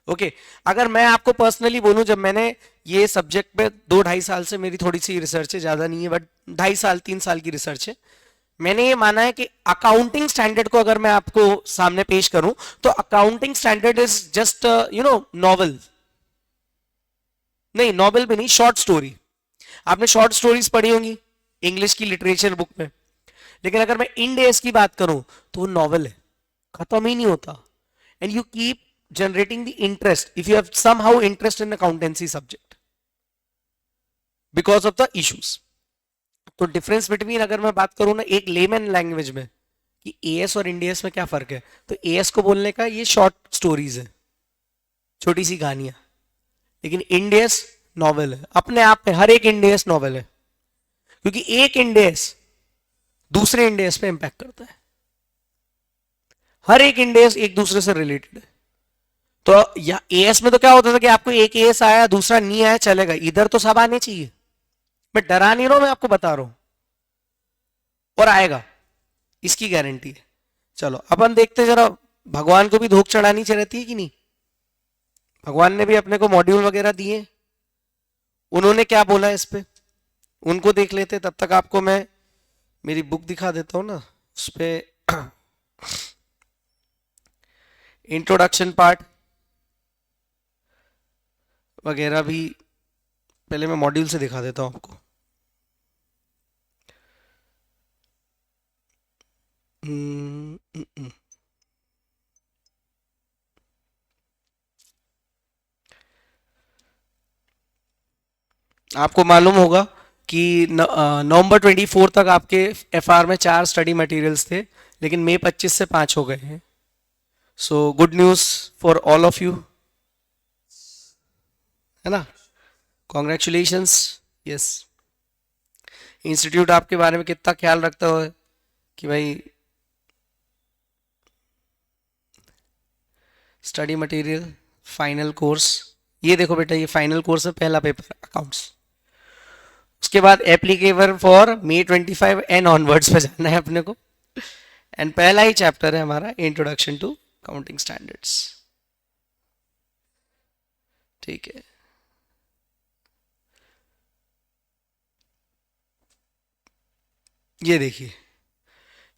Okay, अगर मैं आपको पर्सनली बोलूं, जब मैंने ये सब्जेक्ट पे 2-2.5 साल से मेरी थोड़ी सी रिसर्च है, ज्यादा नहीं है बट 2.5 साल 3 साल की रिसर्च है, मैंने ये माना है कि अकाउंटिंग स्टैंडर्ड को अगर मैं आपको सामने पेश करूं तो accounting standard is just novel, नहीं नॉवल भी नहीं, शॉर्ट स्टोरी। आपने शॉर्ट स्टोरीज पढ़ी होंगी इंग्लिश की लिटरेचर बुक में, लेकिन अगर मैं इंड एस की बात करूं तो वो नॉवल है, खत्म ही नहीं होता। And you keep generating the interest if you have somehow interest in accountancy subject because of the issues। तो डिफरेंस बिटवीन अगर मैं बात करूं ना एक लेमन लैंग्वेज में कि एएस और इंडियस में क्या फर्क है, तो एएस को बोलने का ये शॉर्ट स्टोरीज है, छोटी सी कहानियां, लेकिन इंडियस नॉवेल है अपने आप में, हर एक इंडियस नॉवेल है, क्योंकि एक इंडियस दूसरे इंडियस पे इंपैक्ट करता है, हर एक इंडियस एक दूसरे से रिलेटेड है। तो या एएस में तो क्या होता था कि आपको एक एएस आया दूसरा नहीं आया चलेगा, इधर तो सब आने चाहिए। मैं डरा नहीं रहा हूं, मैं आपको बता रहा हूं, और आएगा, इसकी गारंटी है। चलो अपन देखते जरा, भगवान को भी धूप चढ़ानी रहती है कि नहीं, भगवान ने भी अपने को मॉड्यूल वगैरह दिए, उन्होंने क्या बोला इस पे, उनको देख लेते। तब तक आपको मैं मेरी बुक दिखा देता हूं ना, उस पे इंट्रोडक्शन पार्ट वगैरह भी पहले मैं मॉड्यूल से दिखा देता हूं आपको। आपको मालूम होगा कि नवंबर 24 तक आपके एफआर में 4 स्टडी मटेरियल्स थे, लेकिन मई 25 से 5 हो गए हैं। So good news for all of you, है ना, कॉन्ग्रेचुलेशंस। यस, इंस्टीट्यूट आपके बारे में कितना ख्याल रखता है कि भाई स्टडी मटेरियल फाइनल कोर्स, ये देखो बेटा ये फाइनल कोर्स है, पहला पेपर अकाउंट्स, उसके बाद applicable for May 25 and onwards पे जाना है अपने को, एंड पहला ही चैप्टर है हमारा इंट्रोडक्शन टू अकाउंटिंग स्टैंडर्ड्स। ठीक है, ये देखिए,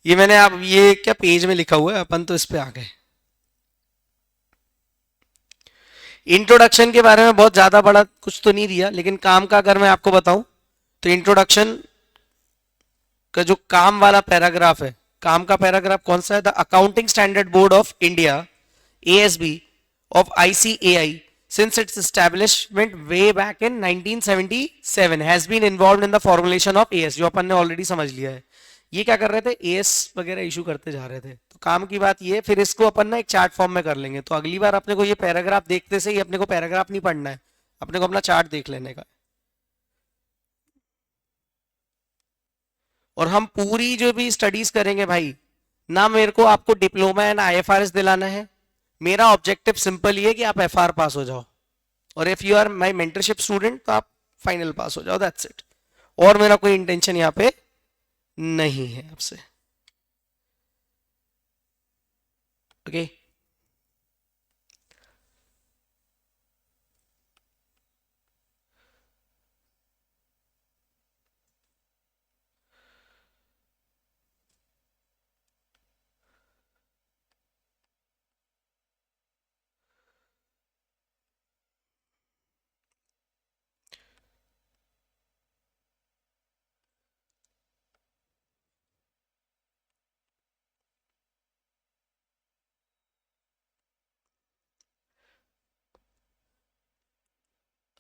ये मैंने आप ये क्या पेज में लिखा हुआ है, अपन तो इस पे आ गए। इंट्रोडक्शन के बारे में बहुत ज्यादा बड़ा कुछ तो नहीं दिया, लेकिन काम का अगर मैं आपको बताऊं तो इंट्रोडक्शन का जो काम वाला पैराग्राफ है, काम का पैराग्राफ कौन सा है, the accounting standard board of India ASB of ICAI since its establishment way back in 1977 has been involved in the formulation of AS, जो अपन ने ऑलरेडी समझ लिया है। ये क्या कर रहे थे, एएस वगैरह इशू करते जा रहे थे, तो काम की बात ये है, फिर इसको अपन ना एक चार्ट फॉर्म में कर लेंगे। तो अगली बार अपने को ये पैराग्राफ देखते से ही अपने को पैराग्राफ नहीं पढ़ना है, अपने को अपना चार्ट देख लेने का। और हम पूरी जो भी स्टडीज करेंगे भाई, ना मेरे को आपको डिप्लोमा एंड आईएफआरएस दिलाना है, मेरा ऑब्जेक्टिव सिंपल ही है कि आप एफआर पास हो जाओ, और if you are my mentorship student तो आप फाइनल पास हो जाओ, दैट्स इट। और मेरा कोई इंटेंशन यहाँ पे नहीं है आपसे, ओके।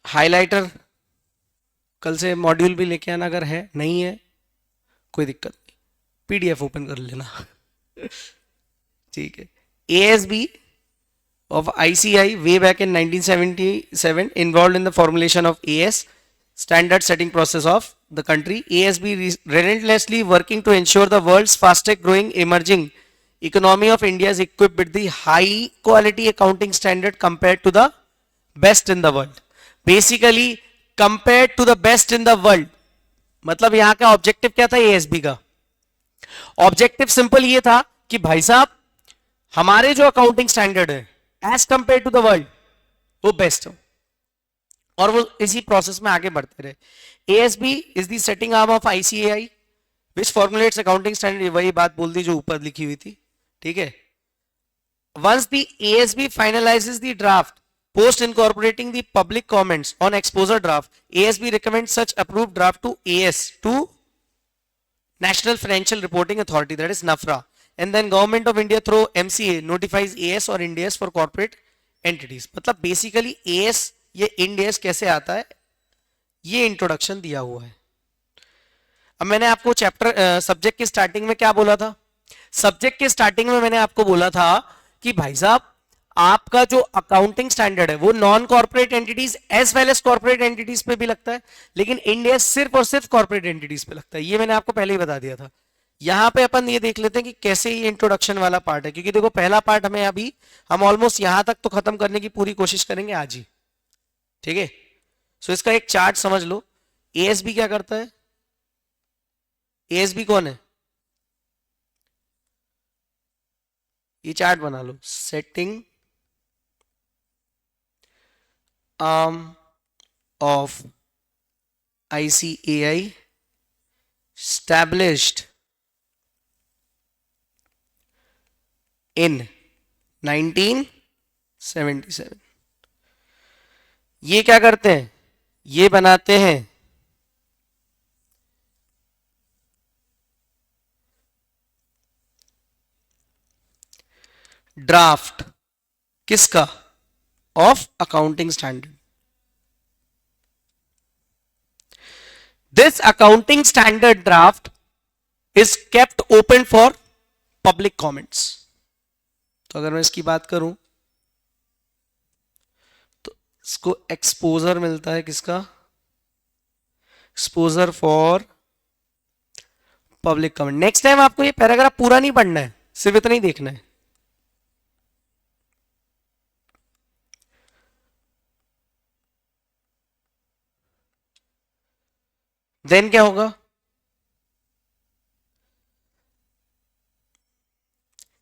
हाइलाइटर कल से मॉड्यूल भी लेके आना, अगर है नहीं है कोई दिक्कत नहीं, पीडीएफ ओपन कर लेना। ठीक है। ASB of ICI way back in 1977 involved in the formulation of AS standard setting process of the country. ASB relentlessly working to ensure the world's fastest growing emerging economy of India is equipped with the high quality accounting standard compared to the best in the world. Basically compared to the best in the world, मतलब यहां का objective क्या था ASB का? Objective simple ये था कि भाई साहब हमारे जो अकाउंटिंग स्टैंडर्ड है as compare to the world वो बेस्ट हो, और वो इसी प्रोसेस में आगे बढ़ते रहे। ASB is the setting arm of ICAI which formulates accounting standard, वही बात बोल दी जो ऊपर लिखी हुई थी, ठीक है। Once the ASB finalises the draft post incorporating the public comments on exposure draft, ASB recommends such approved draft to AS, to National Financial Reporting Authority, that is NAFRA, and then Government of India through MCA notifies AS or Ind AS for corporate entities. मतलब basically AS ये Ind AS कैसे आता है ये introduction दिया हुआ है। अब मैंने आपको चैप्टर सब्जेक्ट के स्टार्टिंग में क्या बोला था? सब्जेक्ट के स्टार्टिंग में मैंने आपको बोला था कि भाई साहब आपका जो अकाउंटिंग स्टैंडर्ड है वो non corporate entities as well as corporate entities पे भी लगता है, लेकिन इंडिया सिर्फ और सिर्फ कॉर्पोरेट एंटिटीज पे लगता है। ये मैंने आपको पहले ही बता दिया था। यहां पे अपन ये देख लेते हैं कि कैसे ये इंट्रोडक्शन वाला पार्ट है, क्योंकि देखो पहला पार्ट हमें अभी हम ऑलमोस्ट यहां तक तो खत्म करने की पूरी कोशिश करेंगे आज ही, ठीक है। सो इसका एक चार्ट समझ लो। एएसबी क्या करता है? एएसबी कौन है? ये चार्ट बना लो। Setting arm of ICAI established in 1977। ये क्या करते हैं? ये बनाते हैं ड्राफ्ट, किसका? Of accounting standard. This accounting standard draft is kept open for public comments. तो अगर मैं इसकी बात करूं तो इसको एक्सपोजर मिलता है, किसका? Exposure for public comment. Next time आपको ये पैराग्राफ पूरा नहीं पढ़ना है, सिर्फ इतना ही देखना है। देन क्या होगा?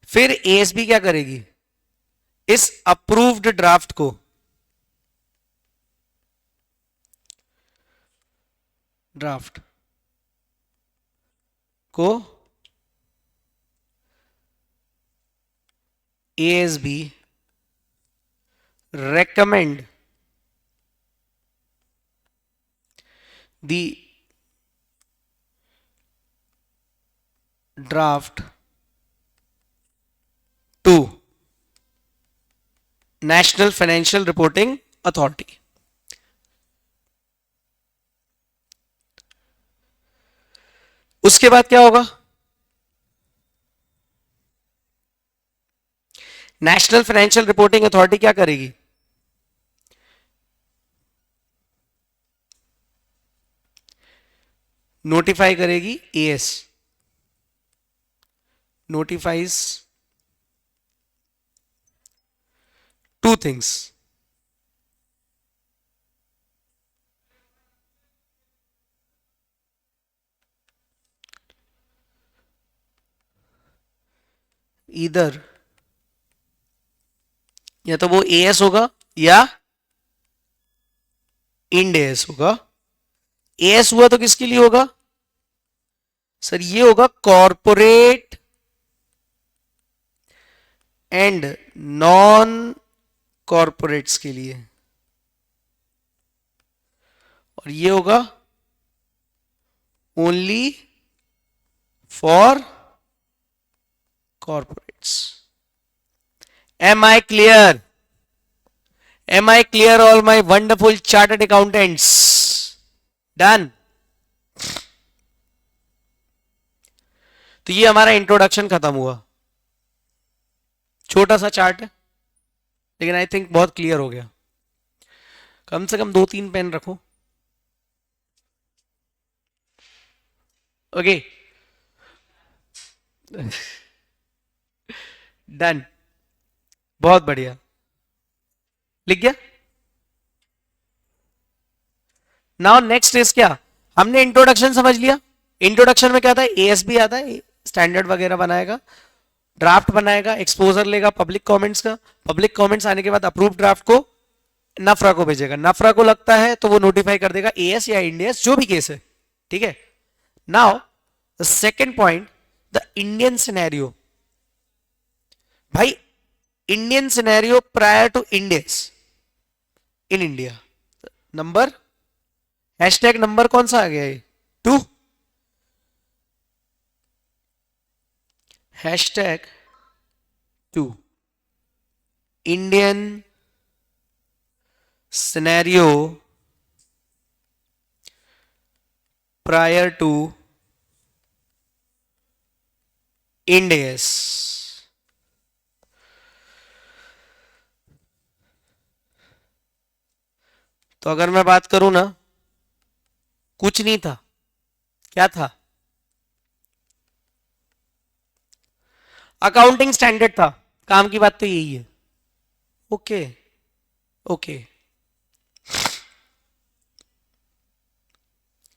फिर एएसबी क्या करेगी? इस अप्रूव्ड ड्राफ्ट को ASB recommend the draft to National Financial Reporting Authority। उसके बाद क्या होगा? नेशनल फाइनेंशियल रिपोर्टिंग अथॉरिटी क्या करेगी? नोटिफाई करेगी as, notifies two things. Either या तो वो एएस होगा या इंड एएस होगा. एएस हुआ तो किसके लिए होगा सर? ये होगा कॉरपोरेट एंड नॉन कॉरपोरेट्स के लिए, और ये होगा only for corporates. Am I clear? Am I clear all my wonderful chartered accountants? Done. तो ये हमारा इंट्रोडक्शन खत्म हुआ. छोटा सा चार्ट है लेकिन आई थिंक बहुत क्लियर हो गया. कम से कम 2-3 पेन रखो. Okay, done. बहुत बढ़िया. लिख गया. नाउ नेक्स्ट इज क्या? हमने इंट्रोडक्शन समझ लिया. इंट्रोडक्शन में क्या था? एएसबी आता है, स्टैंडर्ड वगैरह बनाएगा, ड्राफ्ट बनाएगा, एक्सपोजर लेगा पब्लिक कमेंट्स का. पब्लिक कमेंट्स आने के बाद अप्रूव ड्राफ्ट को नफरा को भेजेगा. नफरा को लगता है तो वो नोटिफाई कर देगा एएस या इंडियस, जो भी केस है. ठीक है. Now the second point, the Indian scenario. भाई Indian scenario prior to Ind AS in India. Number, hashtag number कौन सा आ गया है? 2. Hashtag 2. Indian scenario prior to Ind AS. तो अगर मैं बात करूं ना, कुछ नहीं था. क्या था? अकाउंटिंग स्टैंडर्ड था. काम की बात तो यही है. ओके ओके,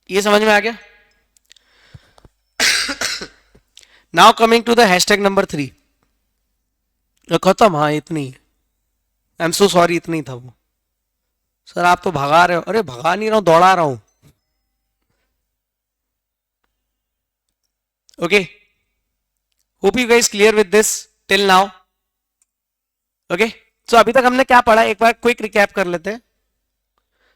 ये समझ में आ गया. Now coming to the hashtag number 3. खत्म. हाँ इतनी. आई एम सो सॉरी, इतनी था वो. सर आप तो भगा रहे हो. अरे भगा नहीं रहा हूं, दौड़ा रहा हूं. Okay, hope you guys clear with this till now. Okay, so अभी तक हमने क्या पढ़ा, एक बार क्विक रिकैप कर लेते हैं.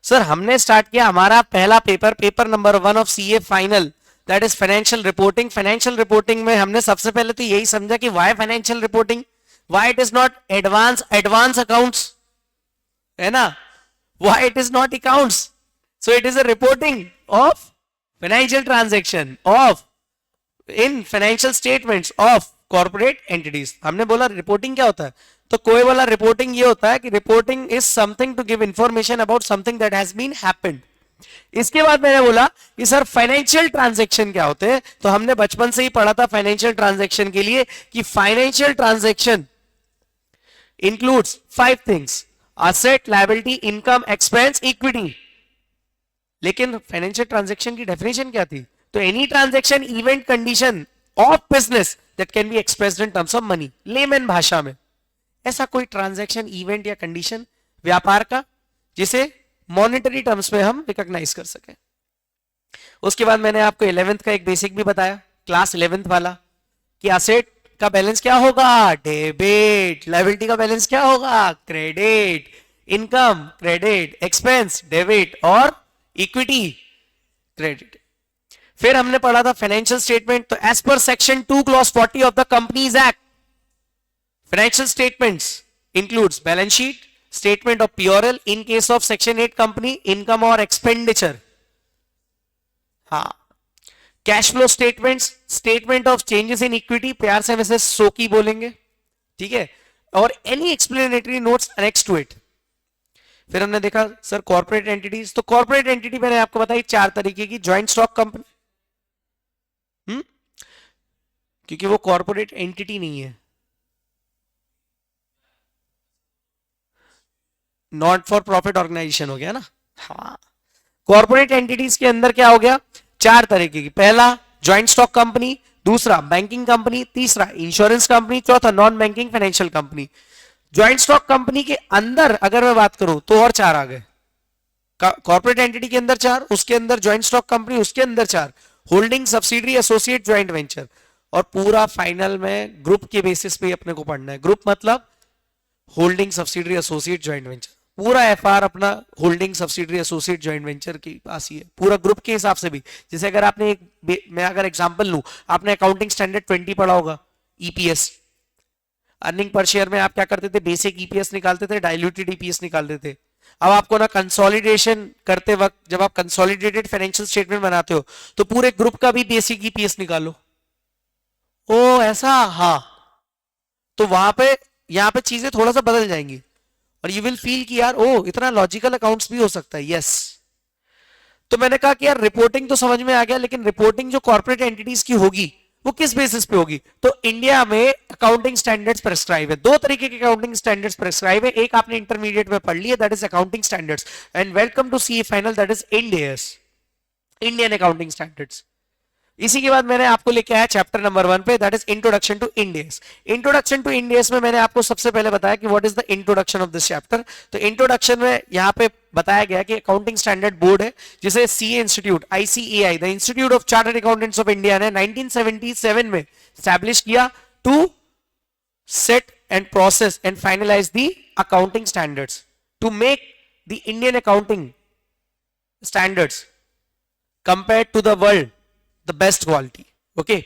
सर हमने स्टार्ट किया हमारा पहला paper, paper number 1 of CA final, that is financial reporting. Financial reporting में हमने सबसे पहले तो यही समझा कि why financial reporting, why it is not advance accounts, है ना? Why it is not accounts? So it is a reporting of financial transaction of in financial statements of corporate entities. हमने बोला रिपोर्टिंग क्या होता है, तो कोई बोला रिपोर्टिंग ये होता है कि reporting is something to give information about something that has been happened. इसके बाद मैंने बोला कि सर फाइनेंशियल ट्रांजैक्शन क्या होते हैं, तो हमने बचपन से ही पढ़ा था फाइनेंशियल ट्रांजैक्शन के लिए कि financial transaction includes 5 things: asset, liability, income, expense, equity. लेकिन फाइनेंशियल ट्रांजैक्शन की डेफिनेशन क्या थी? तो any transaction, event, condition of business that can be expressed in terms of money. Layman भाषा में ऐसा कोई ट्रांजैक्शन, इवेंट या कंडीशन व्यापार का जिसे मॉनेटरी टर्म्स में हम रिकॉग्नाइज कर सकें. उसके बाद मैंने आपको 11th का एक बेसिक भी बताया, क्लास 11th वाला, कि असेट का बैलेंस क्या होगा? डेबिट. लायबिलिटी का बैलेंस क्या होगा? Credit. Income credit, expense debit, और इक्विटी क्रेडिट. फिर हमने पढ़ा था फाइनेंशियल स्टेटमेंट. तो as per section 2 clause 40 of the companies act, financial statements includes balance sheet, statement of P&L, in case of section 8 company, income or expenditure. हाँ, cash flow statements, statement of changes in equity, प्यार से वैसे सोकी बोलेंगे, ठीक है. और any explanatory notes annex to it. फिर हमने देखा सर कॉर्पोरेट एंटिटीज, तो कॉर्पोरेट एंटिटी मैंने आपको बताई चार तरीके की, ज्वाइंट स्टॉक कंपनी, क्योंकि वो कॉर्पोरेट एंटिटी नहीं है, नॉट फॉर प्रॉफिट ऑर्गेनाइजेशन हो गया ना। हाँ, कॉर्पोरेट एंटिटीज के अंदर क्या हो गया, चार तरीके की, पहला ज्वाइंट स्टॉक कंपनी, दूसरा बैंकिंग कंपनी, तीसरा इंश्योरेंस कंपनी, चौथा non banking financial company. Joint stock company के अंदर अगर मैं बात करूं तो और चार आ गए, कॉर्पोरेट एंटिटी के अंदर चार, उसके अंदर ज्वाइंट स्टॉक कंपनी, उसके अंदर चार, holding subsidiary associate joint venture, और पूरा फाइनल में ग्रुप के बेसिस पे अपने को पढ़ना है। ग्रुप मतलब holding subsidiary associate joint venture, पूरा एफआर अपना holding subsidiary associate joint venture के पास ही है, पूरा ग्रुप के हिसाब से भी। जैसे अगर आपने मैं अगर एग्जांपल लूं, आपने अकाउंटिंग स्टैंडर्ड 20 पढ़ा होगा, ईपीएस, अर्निंग पर शेयर में आप क्या करते थे, बेसिक ईपीएस निकालते थे, डाइल्यूटेड ईपीएस निकालते थे। अब आपको ना कंसोलिडेशन करते वक्त जब आप कंसोलिडेटेड फाइनेंशियल स्टेटमेंट बनाते हो तो पूरे ग्रुप का भी बेसिक ईपीएस निकालो। ओ ऐसा, हाँ, तो वहां पे यहाँ पे चीजें थोड़ा सा बदल जाएंगी और यू विल फील कि यार ओ इतना लॉजिकल अकाउंट्स भी हो सकता है। यस, तो मैंने कहा कि यार रिपोर्टिंग तो समझ में आ गया, लेकिन रिपोर्टिंग जो कॉर्पोरेट एंटिटीज की होगी वो किस बेसिस पे होगी, तो इंडिया में अकाउंटिंग स्टैंडर्ड्स प्रेस्क्राइब है, दो तरीके के अकाउंटिंग स्टैंडर्ड्स प्रेस्क्राइब है, एक आपने इंटरमीडिएट में पढ़ लिया, that is accounting standards, and welcome to C final, that is Ind AS, Indian accounting standards. इसी के बाद मैंने आपको लेके आया चैप्टर नंबर 1 पे, that is introduction to Ind AS. Introduction to Ind AS में मैंने आपको सबसे पहले बताया कि what is the introduction of this chapter. तो इंट्रोडक्शन में यहाँ पे बताया गया कि अकाउंटिंग स्टैंडर्ड बोर्ड है जिसे CA institute, ICAI, the institute of chartered accountants of India ने 1977 में स्टैब्लिश किया to set and process and finalize the accounting standards to make the Indian accounting standards compared to the world the best quality. Okay,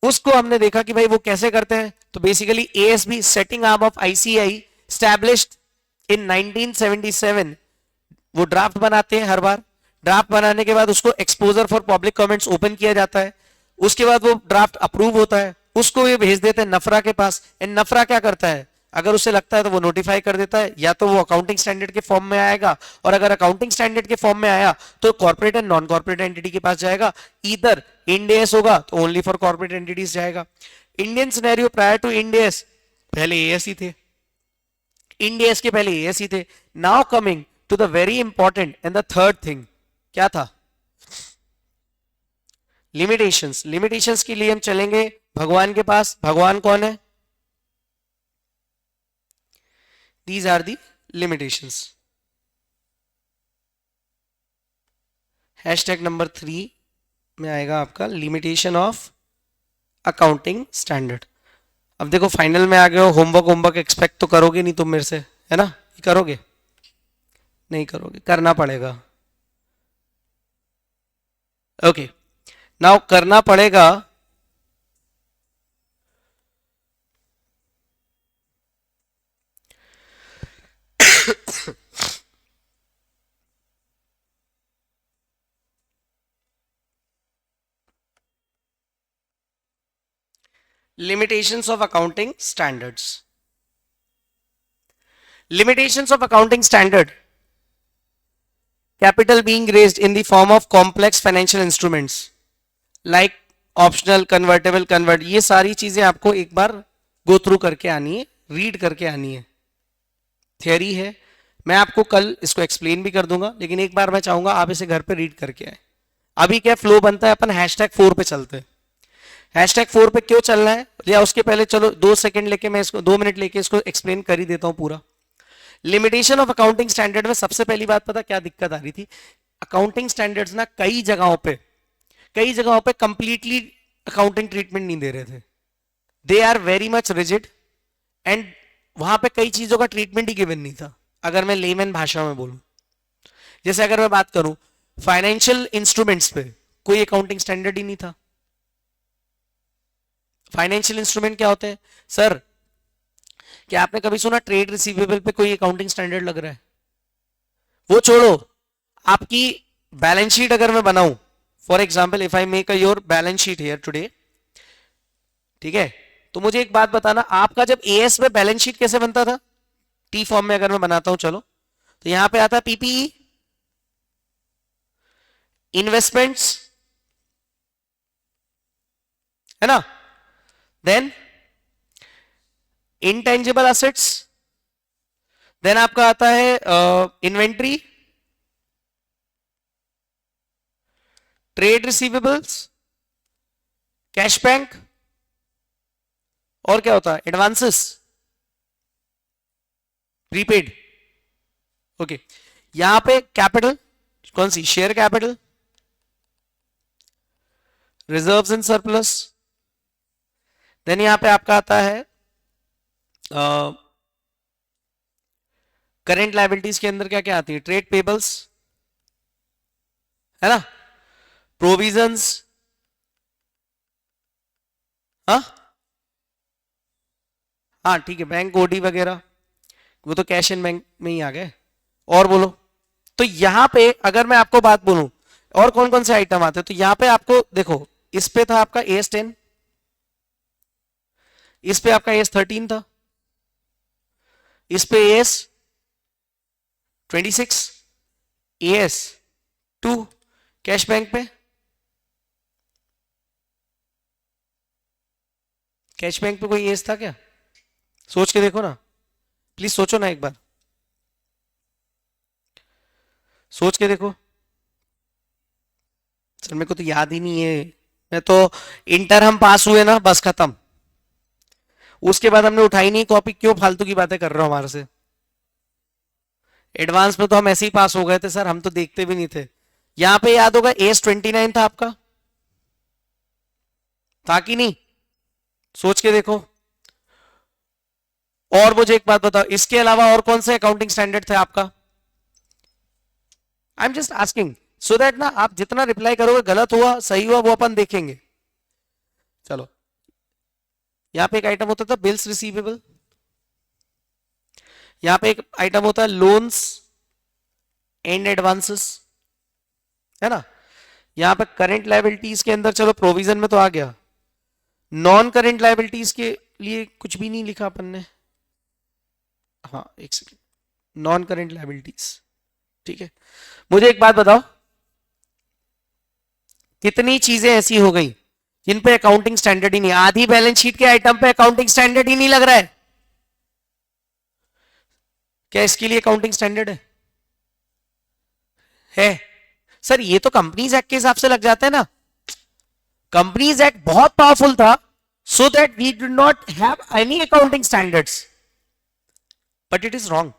उसको हमने देखा कि भाई वो कैसे करते हैं, तो basically ASB setting arm of ICAI established in 1977, वो ड्राफ्ट बनाते हैं हर बार, ड्राफ्ट बनाने के बाद उसको exposure for public comments open किया जाता है, उसके बाद वो ड्राफ्ट अप्रूव होता है, उसको ये भेज देते हैं नफरा के पास, एंड नफरा क्या करता है, अगर उसे लगता है तो वो नोटिफाई कर देता है, या तो वो अकाउंटिंग स्टैंडर्ड के फॉर्म में आएगा, और अगर अकाउंटिंग स्टैंडर्ड के फॉर्म में आया तो corporate and non corporate entity के पास जाएगा, इधर इंडियस होगा तो ओनली फॉर कॉर्पोरेट एंटिटीज जाएगा। Indian scenario prior to Ind AS, पहले एएस ही थे, इंडियस के पहले एएस ही थे। Now coming to the very important and the third thing, क्या था, लिमिटेशंस। लिमिटेशंस के लिए हम चलेंगे भगवान के पास। भगवान कौन है, these are the limitations. Hashtag number 3 में आएगा आपका लिमिटेशन ऑफ अकाउंटिंग स्टैंडर्ड। अब देखो फाइनल में आ गए हो, होमवर्क एक्सपेक्ट तो करोगे नहीं तुम मेरे से, है ना, करोगे नहीं, करोगे, करना पड़ेगा। ओके, नाउ करना पड़ेगा। Limitations of accounting standards. Limitations of accounting standard. Capital being raised in the form of complex financial instruments like optional, convertible, convert, ये सारी चीजें आपको एक बार गो थ्रू करके आनी है, रीड करके आनी है, थियरी है, मैं आपको कल इसको एक्सप्लेन भी कर दूंगा, लेकिन एक बार मैं चाहूंगा आप इसे घर पे रीड करके आए। अभी क्या फ्लो बनता है, अपन हैशटैग 4 पे चलते हैं। हैशटैग 4 पे क्यों चलना है, या उसके पहले चलो 2 सेकंड लेके मैं इसको 2 मिनट लेके इसको एक्सप्लेन कर ही देता हूं पूरा। लिमिटेशन ऑफ अकाउंटिंग स्टैंडर्ड में सबसे पहली बात पता क्या दिक्कत आ रही थी, अकाउंटिंग स्टैंडर्ड्स ना कई जगहों पे कंप्लीटली अकाउंटिंग ट्रीटमेंट नहीं दे रहे थे, they are very much rigid, and वहां पे कई चीजों का ट्रीटमेंट ही गिवन नहीं था। अगर मैं लेमैन भाषा में बोलूं, जैसे अगर मैं बात करूं फाइनेंशियल इंस्ट्रूमेंट्स पे कोई अकाउंटिंग स्टैंडर्ड ही नहीं था। फाइनेंशियल इंस्ट्रूमेंट क्या होते हैं सर, क्या आपने कभी सुना ट्रेड रिसीवेबल पे कोई अकाउंटिंग स्टैंडर्ड लग रहा है, वो छोड़ो, आपकी बैलेंस शीट अगर मैं बनाऊं, for example if I make a your balance sheet here today, ठीक है, तो मुझे एक बात बताना, आपका जब एएस में बैलेंस शीट कैसे बनता था? टी फॉर्म में अगर मैं बनाता हूं, चलो, तो यहां पे आता है पीपीई, इन्वेस्टमेंट्स, है ना, देन इनटेंजिबल एसेट्स, देन आपका आता है inventory, trade receivables, cash bank, और क्या होता है, एडवांसेस, प्रीपेड। ओके, यहां पे कैपिटल कौन सी, share capital, reserves and surplus, then यहां पे आपका आता है करेंट लायबिलिटीज के अंदर क्या क्या आती है, ट्रेड पेबल्स, है ना, प्रोविजंस, हाँ हाँ ठीक है, बैंक ओडी वगैरह, वो तो कैश इन बैंक में ही आ गए। और बोलो, तो यहां पे अगर मैं आपको बात बोलूं और कौन कौन से आइटम आते हैं, तो यहां पे आपको देखो, इस पे था आपका एस 10, इस पे आपका एस 13 था, इस पे एस 26, एस 2, कैश बैंक पे, कैश बैंक पे कोई एस था क्या? सोच के देखो ना, प्लीज सोचो ना एक बार, सोच के देखो। सर मेरे को तो याद ही नहीं है, मैं तो इंटर हम पास हुए ना, बस खत्म, उसके बाद हमने उठाई नहीं कॉपी, क्यों फालतू की बातें कर रहे हो हमारे से। एडवांस में तो हम ऐसे ही पास हो गए थे सर, हम तो देखते भी नहीं थे। यहां पे याद होगा एस 29 था आपका, था कि नहीं? सोच के देखो। और मुझे एक बात बताओ, इसके अलावा और कौन से अकाउंटिंग स्टैंडर्ड थे आपका? I am just asking so that ना, आप जितना रिप्लाई करोगे गलत हुआ सही हुआ वो अपन देखेंगे। चलो, यहां पे एक आइटम होता था बिल्स रिसीवेबल, यहां पे एक आइटम होता है लोन्स एंड एडवांसेस, है ना। यहां पे करंट लायबिलिटीज के अंदर, चलो प्रोविजन में तो आ गया, नॉन करंट लायबिलिटीज के लिए कुछ भी नहीं लिखा अपन ने, हाँ एक सेकेंड, नॉन करंट लायबिलिटीज, ठीक है। मुझे एक बात बताओ, कितनी चीजें ऐसी हो गई जिन पे अकाउंटिंग स्टैंडर्ड ही नहीं, आधी बैलेंस शीट के आइटम पे अकाउंटिंग स्टैंडर्ड ही नहीं लग रहा है, क्या इसके लिए अकाउंटिंग स्टैंडर्ड है? सर ये तो कंपनीज एक्ट के हिसाब से लग जाता है ना, कंपनीज एक्ट बहुत पावरफुल था, so that we do not have any accounting standards, but it is wrong.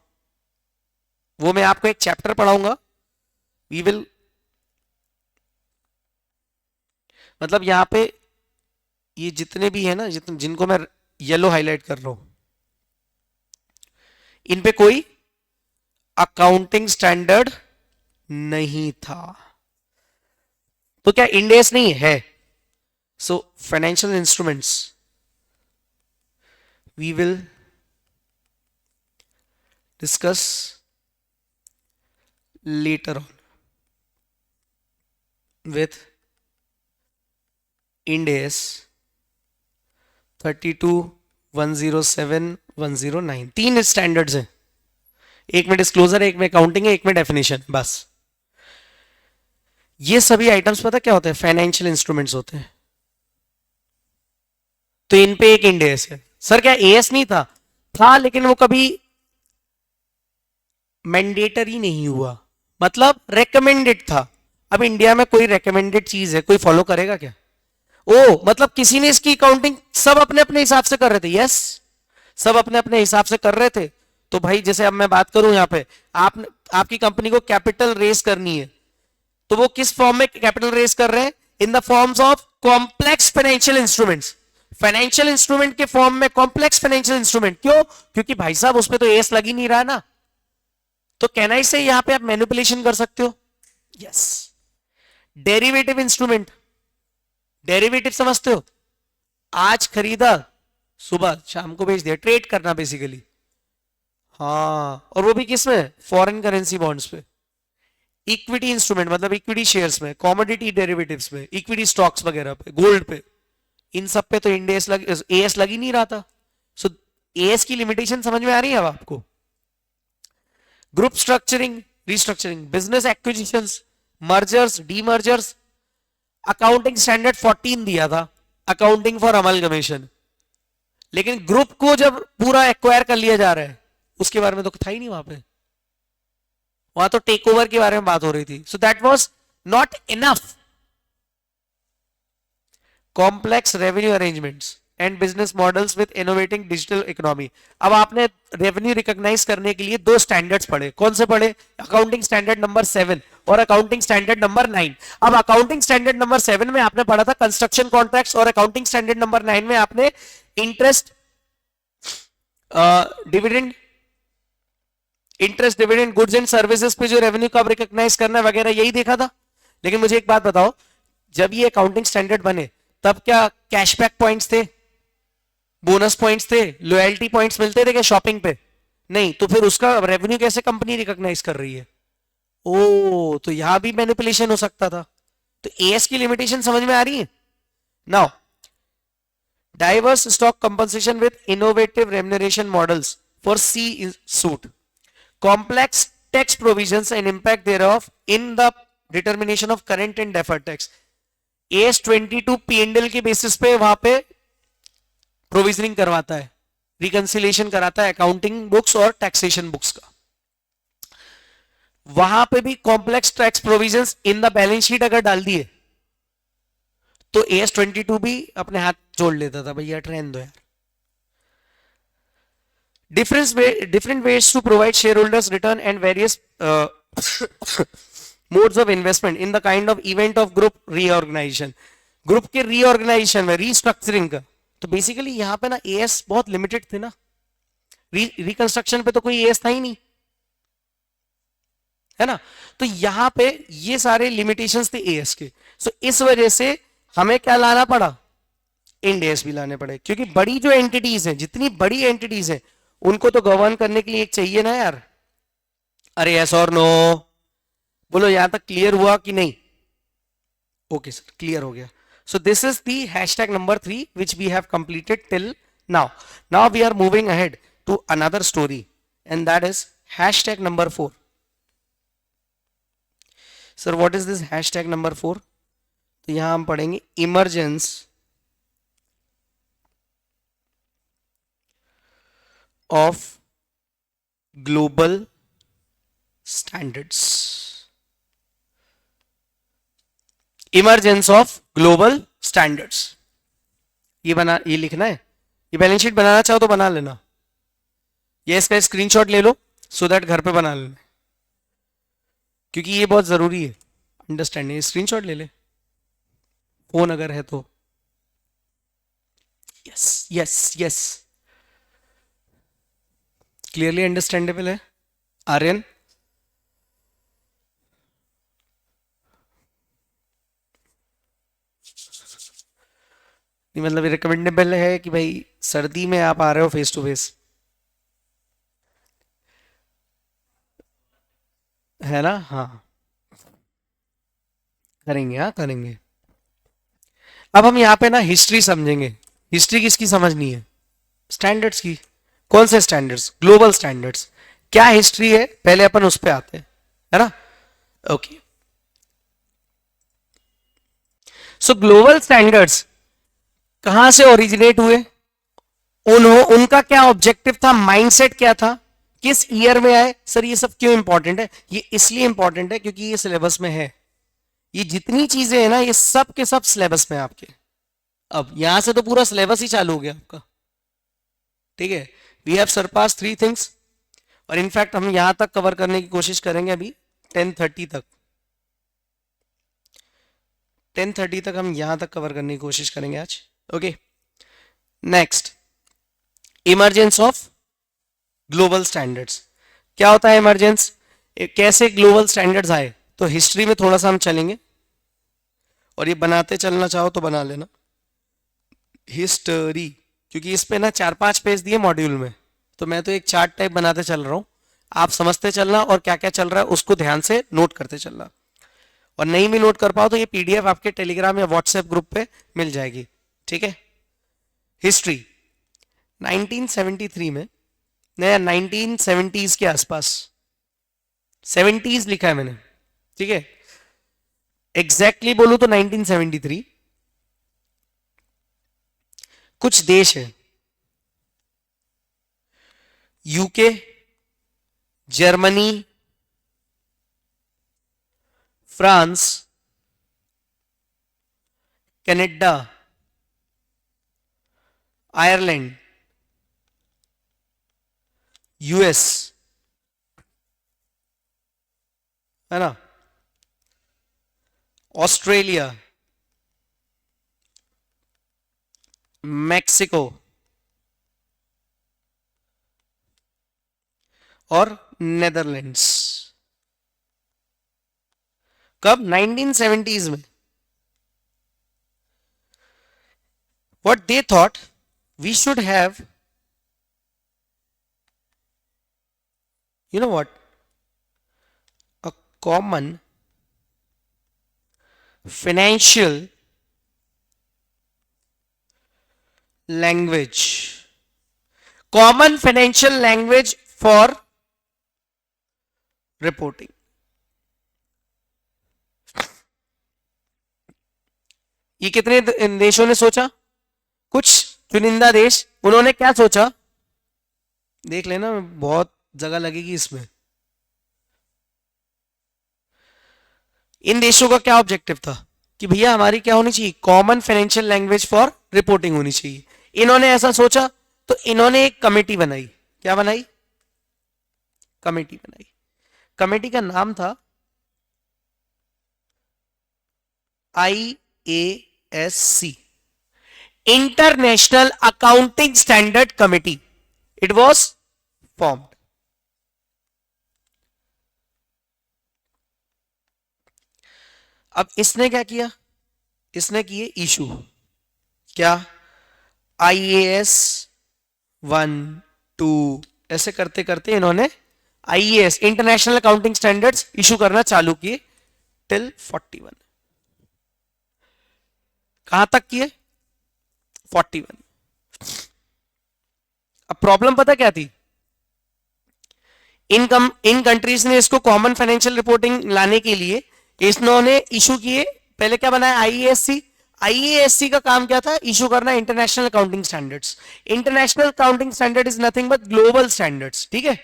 वो मैं आपको एक चैप्टर पढ़ाऊंगा, वी विल, मतलब यहां पे ये जितने भी है ना, जिनको मैं येलो हाईलाइट कर रहा हूं, इन पे कोई अकाउंटिंग स्टैंडर्ड नहीं था, तो क्या इंडेस नहीं है? So financial instruments we will discuss later on with Ind AS 32, 107, 109, तीन स्टैंडर्ड्स हैं, एक में डिस्क्लोजर है, एक में अकाउंटिंग है, एक में डेफिनेशन, बस। ये सभी आइटम्स पता क्या होते हैं, फाइनेंशियल इंस्ट्रूमेंट्स होते हैं, तो इन पे एक इंडेस है। सर क्या एएस नहीं था? था, लेकिन वो कभी मैंडेटरी नहीं हुआ, मतलब रेकमेंडेड था। अब इंडिया में कोई रेकमेंडेड चीज है, कोई फॉलो करेगा क्या? ओ मतलब किसी ने इसकी अकाउंटिंग सब अपने अपने हिसाब से कर रहे थे, यस, सब अपने अपने हिसाब से कर रहे थे। तो भाई जैसे अब मैं बात करूं यहां पे, आपकी कंपनी को कैपिटल रेस करनी है, तो वो किस फॉर्म में कैपिटल रेस कर रहे हैं? In the forms of complex financial instruments, financial instrument के फॉर्म में कॉम्प्लेक्स फाइनेंशियल इंस्ट्रूमेंट। क्यों? क्योंकि भाई साहब उसमें तो एस लग ही नहीं रहा ना, तो कहना ही से यहां पे आप मैनिपुलेशन कर सकते हो, यस। डेरिवेटिव इंस्ट्रूमेंट, डेरिवेटिव समझते हो, आज खरीदा सुबह शाम को बेच दिया, ट्रेड करना बेसिकली, हाँ, और वो भी किस में? फॉरेन करेंसी बॉन्ड्स पे। इक्विटी इंस्ट्रूमेंट मतलब इक्विटी शेयर्स में, कॉमोडिटी डेरिवेटिव्स में, इक्विटी स्टॉक्स वगैरह पे, गोल्ड पे, इन सब पे तो इंडेस लग एएस लग ही नहीं रहा था. सो एएस की लिमिटेशन समझ में आ रही है अब आपको. Group structuring, restructuring, business acquisitions, mergers, demergers, accounting standard 14 दिया था, अकाउंटिंग फॉर अमलगमेशन. लेकिन ग्रुप को जब पूरा एक्वायर कर लिया जा रहा है उसके बारे में तो था ही नहीं वहां पे. वहां तो टेक ओवर के बारे में बात हो रही थी. So that was not enough. Complex revenue arrangements and business models with innovating digital economy. अब आपने रेवेन्यू रिकॉग्नाइज करने के लिए दो स्टैंडर्ड्स पढ़े. कौन से पढ़े? अकाउंटिंग स्टैंडर्ड नंबर 7 और अकाउंटिंग स्टैंडर्ड नंबर 9. अब अकाउंटिंग स्टैंडर्ड नंबर 7 में आपने पढ़ा था कंस्ट्रक्शन कॉन्ट्रैक्ट्स और अकाउंटिंग स्टैंडर्ड नंबर 9 में आपने interest dividend, interest dividend, goods and services पे जो रेवेन्यू कब रिकॉग्नाइज करना है वगैरह यही देखा था. लेकिन मुझे एक बात बताओ, जब ये अकाउंटिंग स्टैंडर्ड बने तब क्या कैशबैक पॉइंट्स थे, बोनस पॉइंट्स थे, लॉयल्टी पॉइंट्स मिलते थे क्या शॉपिंग पे? नहीं. तो फिर उसका रेवेन्यू कैसे कंपनी रिकॉग्नाइज कर रही है? ओ, तो यहां भी मैनिपुलेशन हो सकता था. तो एएस की लिमिटेशन समझ में आ रही है. Now diverse stock compensation with innovative remuneration models for C suite, complex tax provisions and impact thereof in the determination of current and deferred tax. AS 22 PNL के बेसिस पे वहां पे प्रोविजनिंग करवाता है, रिकंसिलिएशन कराता है अकाउंटिंग बुक्स और taxation books का. वहां पे भी complex tax provisions in the balance sheet अगर डाल दिए तो एएस 22 भी अपने हाथ जोड़ लेता था, भैया ट्रेन दो यार. different ways to provide shareholders return and various modes of investment in the kind of event of group reorganization. Group के रीऑर्गेनाइजेशन में, रीस्ट्रक्चरिंग का, तो बेसिकली यहां पे ना एएस बहुत लिमिटेड थे ना. रिकंस्ट्रक्शन पे तो कोई एएस था ही नहीं, है ना. तो यहां पे ये सारे लिमिटेशंस थे एएस के. सो इस वजह से हमें क्या लाना पड़ा? इंड एएस भी लाने पड़े, क्योंकि बड़ी जो एंटिटीज हैं, जितनी बड़ी एंटिटीज हैं उनको तो गवर्न करने के लिए एक चाहिए ना यार. अरे यस और नो बोलो. यहां तक क्लियर हुआ कि नहीं? ओके सर, क्लियर हो गया. So this is the hashtag number 3 which we have completed till now. Now we are moving ahead to another story and that is hashtag number 4. Sir, what is this hashtag number 4? तो यहां हम पढ़ेंगे emergence of global standards. Emergence of global standards. ये लिखना है. ये balance sheet बनाना चाहो तो बना लेना. ये इसका स्क्रीनशॉट ले लो सो दैट घर पे बना लेना, क्योंकि ये बहुत जरूरी है अंडरस्टैंडिंग. स्क्रीनशॉट ले ले, फोन अगर है तो. Yes yes yes, clearly understandable है आर्यन? मतलब रिकमेंडेबल है कि भाई सर्दी में आप आ रहे हो फेस टू फेस, है ना? हाँ करेंगे, हाँ करेंगे. अब हम यहाँ पे ना हिस्ट्री समझेंगे. हिस्ट्री किसकी समझनी है? स्टैंडर्ड्स की. कौन से स्टैंडर्ड्स? Global standards. क्या हिस्ट्री है पहले अपन उस पे आते हैं, है ना? ओके. सो ग्लोबल स्टैंडर्ड्स कहां से ओरिजिनेट हुए? उनका क्या ऑब्जेक्टिव था? माइंडसेट क्या था? किस ईयर में आए? सर ये सब क्यों इंपॉर्टेंट है? ये इसलिए इंपॉर्टेंट है क्योंकि ये सिलेबस में है. ये जितनी चीजें हैं ना ये सब के सब सिलेबस में आपके. अब यहां से तो पूरा सिलेबस ही चालू हो गया आपका. ठीक है. वी हैव सरपास 3 थिंग्स और इनफैक्ट हम यहां तक कवर करने की कोशिश करेंगे अभी 10:30 तक. 10:30 तक हम यहां तक कवर करने की कोशिश करेंगे आज. Okay. Next, emergence of global standards. क्या होता है इमरजेंस? कैसे ग्लोबल स्टैंडर्ड्स आए? तो हिस्ट्री में थोड़ा सा हम चलेंगे और ये बनाते चलना चाहो तो बना लेना हिस्ट्री, क्योंकि इस पे ना 4-5 पेज दिए मॉड्यूल में, तो मैं तो एक चार्ट टाइप बनाते चल रहा हूं. आप समझते चलना और क्या क्या चल रहा है उसको ध्यान से नोट करते चलना. और नहीं भी नोट कर पाओ तो ये पीडीएफ आपके टेलीग्राम या व्हाट्सएप ग्रुप पे मिल जाएगी. ठीक है, हिस्ट्री 1973 में, नया 1970s के आसपास, 70s लिखा है मैंने, ठीक है, एग्जैक्टली बोलूं तो 1973, कुछ देश है, UK, Germany, France, Canada, Ireland, US, है ना, ऑस्ट्रेलिया, मैक्सिको और नेदरलैंड्स। कब? 1970s में। What they thought, we should have, you know what, a common financial language, common financial language for reporting. ये कितने देशों ने सोचा? कुछ चुनिंदा देश, उन्होंने क्या सोचा, देख लेना, बहुत जगह लगेगी इसमें। इन देशों का क्या ऑब्जेक्टिव था कि भैया हमारी क्या होनी चाहिए, common financial language for reporting होनी चाहिए। इन्होंने ऐसा सोचा तो इन्होंने एक कमेटी बनाई। क्या बनाई? कमेटी बनाई। कमेटी का नाम था IASC, international accounting standard committee. It was formed. अब इसने क्या किया? इसने किए इशू। क्या? IAS 1, 2 ऐसे करते करते इन्होंने IAS international accounting standards issue करना चालू किए टिल 41। कहां तक किए? 41। अब प्रॉब्लम पता क्या थी? इन कंट्रीज ने इसको कॉमन फाइनेंशियल रिपोर्टिंग लाने के लिए इन्होंने इशू किए। पहले क्या बनाया? IASC। IASC का काम क्या था? इशू करना international accounting standards. International accounting standard is nothing but global standards. ठीक है,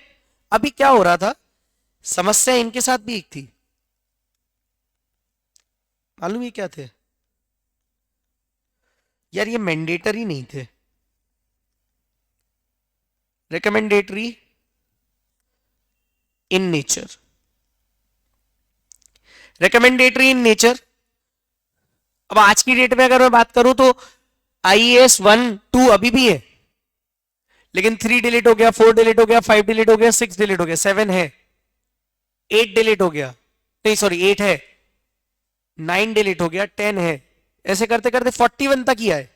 अभी क्या हो रहा था, समस्या इनके साथ भी एक थी। मालूम है क्या थे यार? ये मैंडेटरी नहीं थे, recommendatory in nature. Recommendatory in nature. अब आज की डेट में अगर मैं बात करूं तो IAS 1, 2 अभी भी है, लेकिन 3 डिलीट हो गया, 4 डिलीट हो गया, 5 डिलीट हो गया, 6 डिलीट हो गया, 7 है, 8 डिलीट हो गया, नहीं सॉरी 8 है, 9 डिलीट हो गया, 10 है, ऐसे करते करते 41 तक ही आए।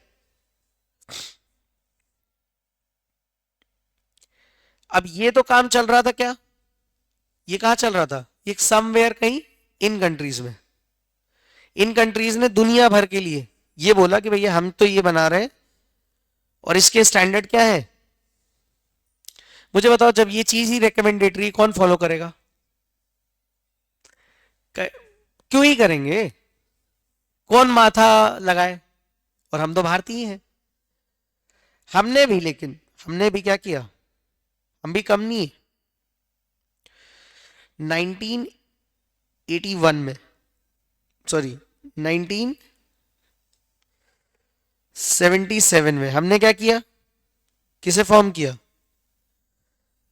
अब ये तो काम चल रहा था क्या? ये कहां चल रहा था? ये समवेयर कहीं इन कंट्रीज में। इन कंट्रीज ने दुनिया भर के लिए ये बोला कि भैया हम तो ये बना रहे हैं और इसके स्टैंडर्ड क्या है। मुझे बताओ, जब ये चीज ही रिकमेंडेटरी, कौन फॉलो करेगा? क्यों ही करेंगे? कौन माथा लगाए? और हम तो भारतीय हैं। हमने भी, लेकिन हमने भी क्या किया? हम भी कम नहीं। 1981 में, सॉरी 1977 में हमने क्या किया? किसे फॉर्म किया?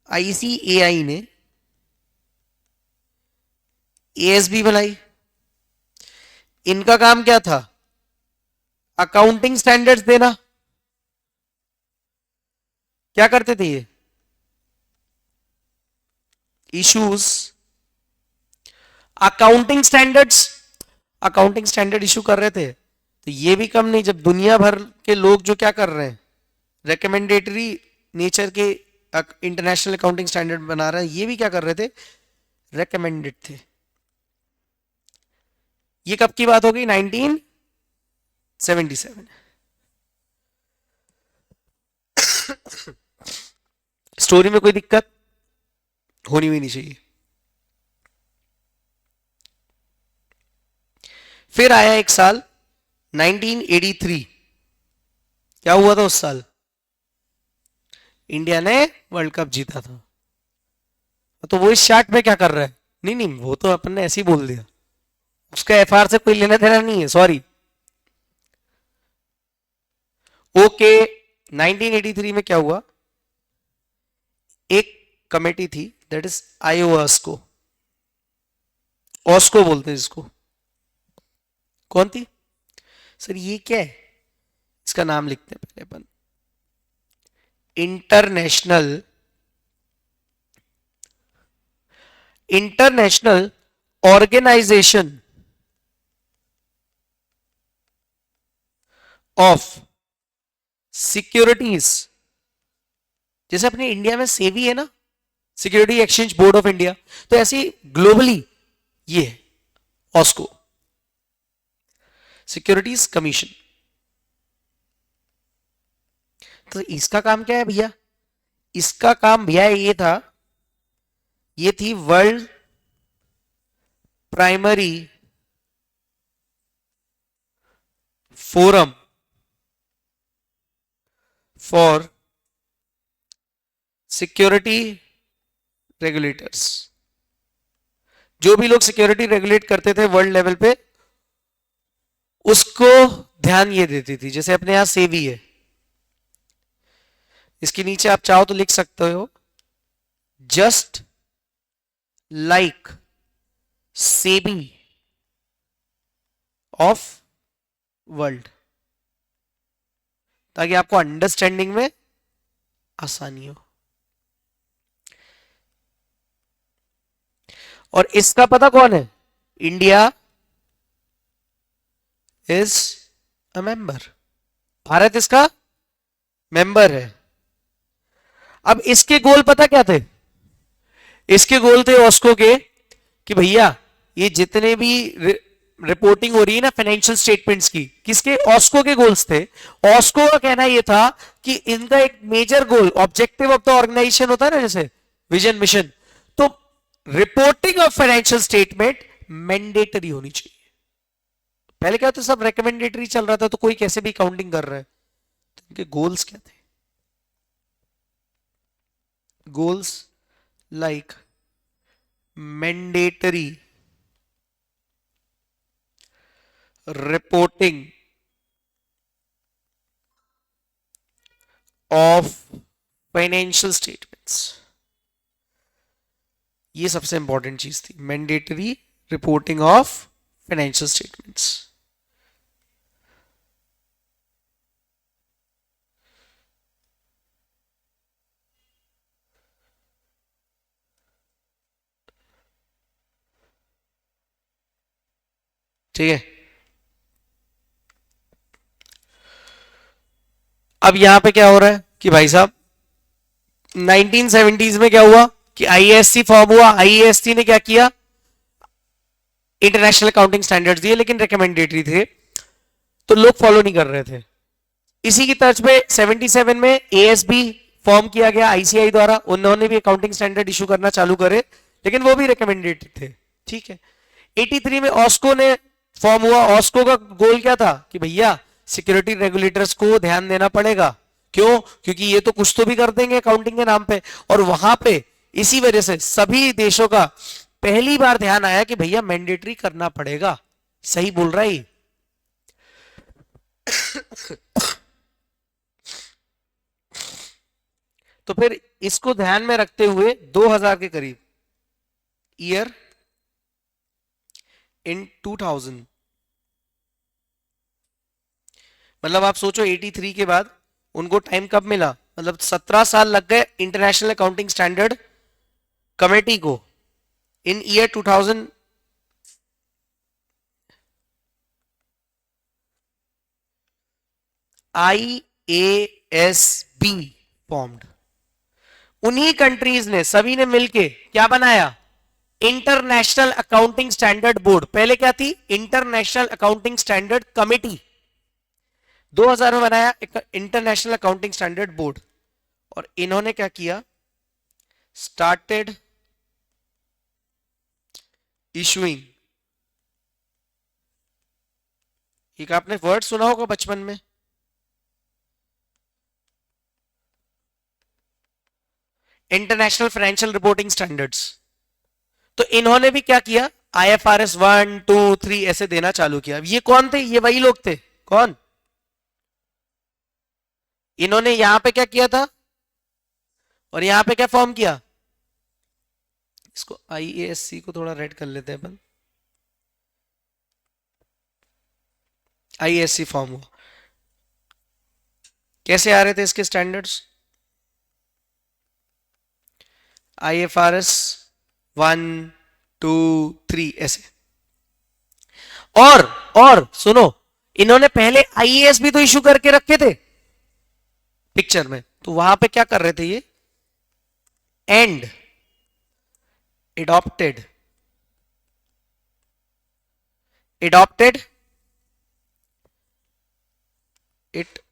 ICAI ने ASB बनाई। इनका काम क्या था? अकाउंटिंग स्टैंडर्ड्स देना। क्या करते थे ये? Issues accounting standards. Accounting standard issue कर रहे थे, तो ये भी कम नहीं, जब दुनिया भर के लोग जो क्या कर रहे हैं, रिकमेंडेटरी नेचर के इंटरनेशनल अकाउंटिंग स्टैंडर्ड बना रहे हैं, ये भी क्या कर रहे थे? रिकमेंडेड थे। ये कब की बात हो गई? 1977। स्टोरी में कोई दिक्कत होनी भी नहीं चाहिए। फिर आया एक साल 1983। क्या हुआ था उस साल? इंडिया ने वर्ल्ड कप जीता था। तो वो इस चार्ट में क्या कर रहा है? नहीं नहीं, वो तो अपन ने ऐसे ही बोल दिया, उसका एफआर से कोई लेना देना नहीं है, सॉरी। ओके, 1983 में क्या हुआ? एक कमेटी थी, दैट इज आईओएसको, ऑस्को बोलते हैं इसको। कौन थी सर? ये क्या है? इसका नाम लिखते हैं पहले अपन। International organisation of securities. जैसे अपने इंडिया में सेवी है ना, security exchange board of India, तो ऐसे ग्लोबली ये है ऑस्को, सिक्योरिटीज कमीशन। तो इसका काम क्या है भैया? इसका काम भैया ये था, ये थी world primary forum for security regulators. जो भी लोग सिक्योरिटी रेगुलेट करते थे वर्ल्ड लेवल पे, उसको ध्यान ये देती थी। जैसे अपने यहां सेवी है, इसके नीचे आप चाहो तो लिख सकते हो, just like SEBI of world, ताकि आपको अंडरस्टैंडिंग में आसानी हो। और इसका पता कौन है? India is a member, Bharat इसका मेंबर है। अब इसके गोल पता क्या थे? इसके गोल थे ऑस्को के, कि भैया ये जितने भी रिपोर्टिंग हो रही है ना फाइनेंशियल स्टेटमेंट्स की, किसके? ऑस्को के गोल्स थे। ऑस्को का कहना यह था कि इनका एक major goal, objective of the organization होता है ना, जैसे विजन मिशन, तो reporting of financial statement mandatory होनी चाहिए। पहले क्या होता, सब रिकमेंडेटरी चल रहा था, तो कोई कैसे भी काउंटिंग कर रहा है। तो इनके गोल्स क्या थे? Goals like mandatory reporting of financial statements. ये सबसे इंपॉर्टेंट चीज थी, mandatory reporting of financial statements. ठीक है। अब यहां पे क्या हो रहा है कि भाई साहब 1970s में क्या हुआ कि आईएएससी फॉर्म हुआ। आईएएससी ने क्या किया? इंटरनेशनल अकाउंटिंग स्टैंडर्ड्स दिए, लेकिन रिकमेंडेटरी थे, तो लोग फॉलो नहीं कर रहे थे। इसी की तर्ज पे 77 में एएसबी फॉर्म किया गया आईसीआई द्वारा, उन्होंने भी अकाउंटिंग स्टैंडर्ड इशू करना चालू करे, लेकिन वो भी रिकमेंडेड थे। ठीक है। 83 में ऑस्को ने फॉर्म हुआ। ऑस्को का गोल क्या था कि भैया सिक्योरिटी रेगुलेटर्स को ध्यान देना पड़ेगा। क्यों? क्योंकि ये तो कुछ तो भी कर देंगे अकाउंटिंग के नाम पे, और वहां पे इसी वजह से सभी देशों का पहली बार ध्यान आया कि भैया मैंडेटरी करना पड़ेगा। सही बोल रहा है। तो फिर इसको ध्यान में रखते हुए 2000 के करीब, ईयर इन 2000, मतलब आप सोचो 83 के बाद उनको टाइम कब मिला? मतलब 17 साल लग गए इंटरनेशनल अकाउंटिंग स्टैंडर्ड कमेटी को। इन ईयर 2000 IASB फॉर्म्ड। उन्हीं कंट्रीज ने सभी ने मिलके क्या बनाया? International accounting standard board. पहले क्या थी? International accounting standard committee. 2000 में बनाया इंटरनेशनल अकाउंटिंग स्टैंडर्ड बोर्ड। और इन्होंने क्या किया? started issuing, एक आपने वर्ड सुना होगा बचपन में, इंटरनेशनल फाइनेंशियल रिपोर्टिंग स्टैंडर्ड्स। तो इन्होंने भी क्या किया, IFRS 1, 2, 3 ऐसे देना चालू किया। ये कौन थे, ये वही लोग थे। कौन? इन्होंने यहां पे क्या किया था और यहां पे क्या फॉर्म किया, इसको IASC को थोड़ा रेड कर लेते हैं अपन, IASC फॉर्म हुआ। कैसे आ रहे थे इसके स्टैंडर्ड्स, IFRS 1, 2, 3 ऐसे। और सुनो, इन्होंने पहले IAS भी तो इशू करके रखे थे पिक्चर में। तो वहां पे क्या कर रहे थे ये, and adopted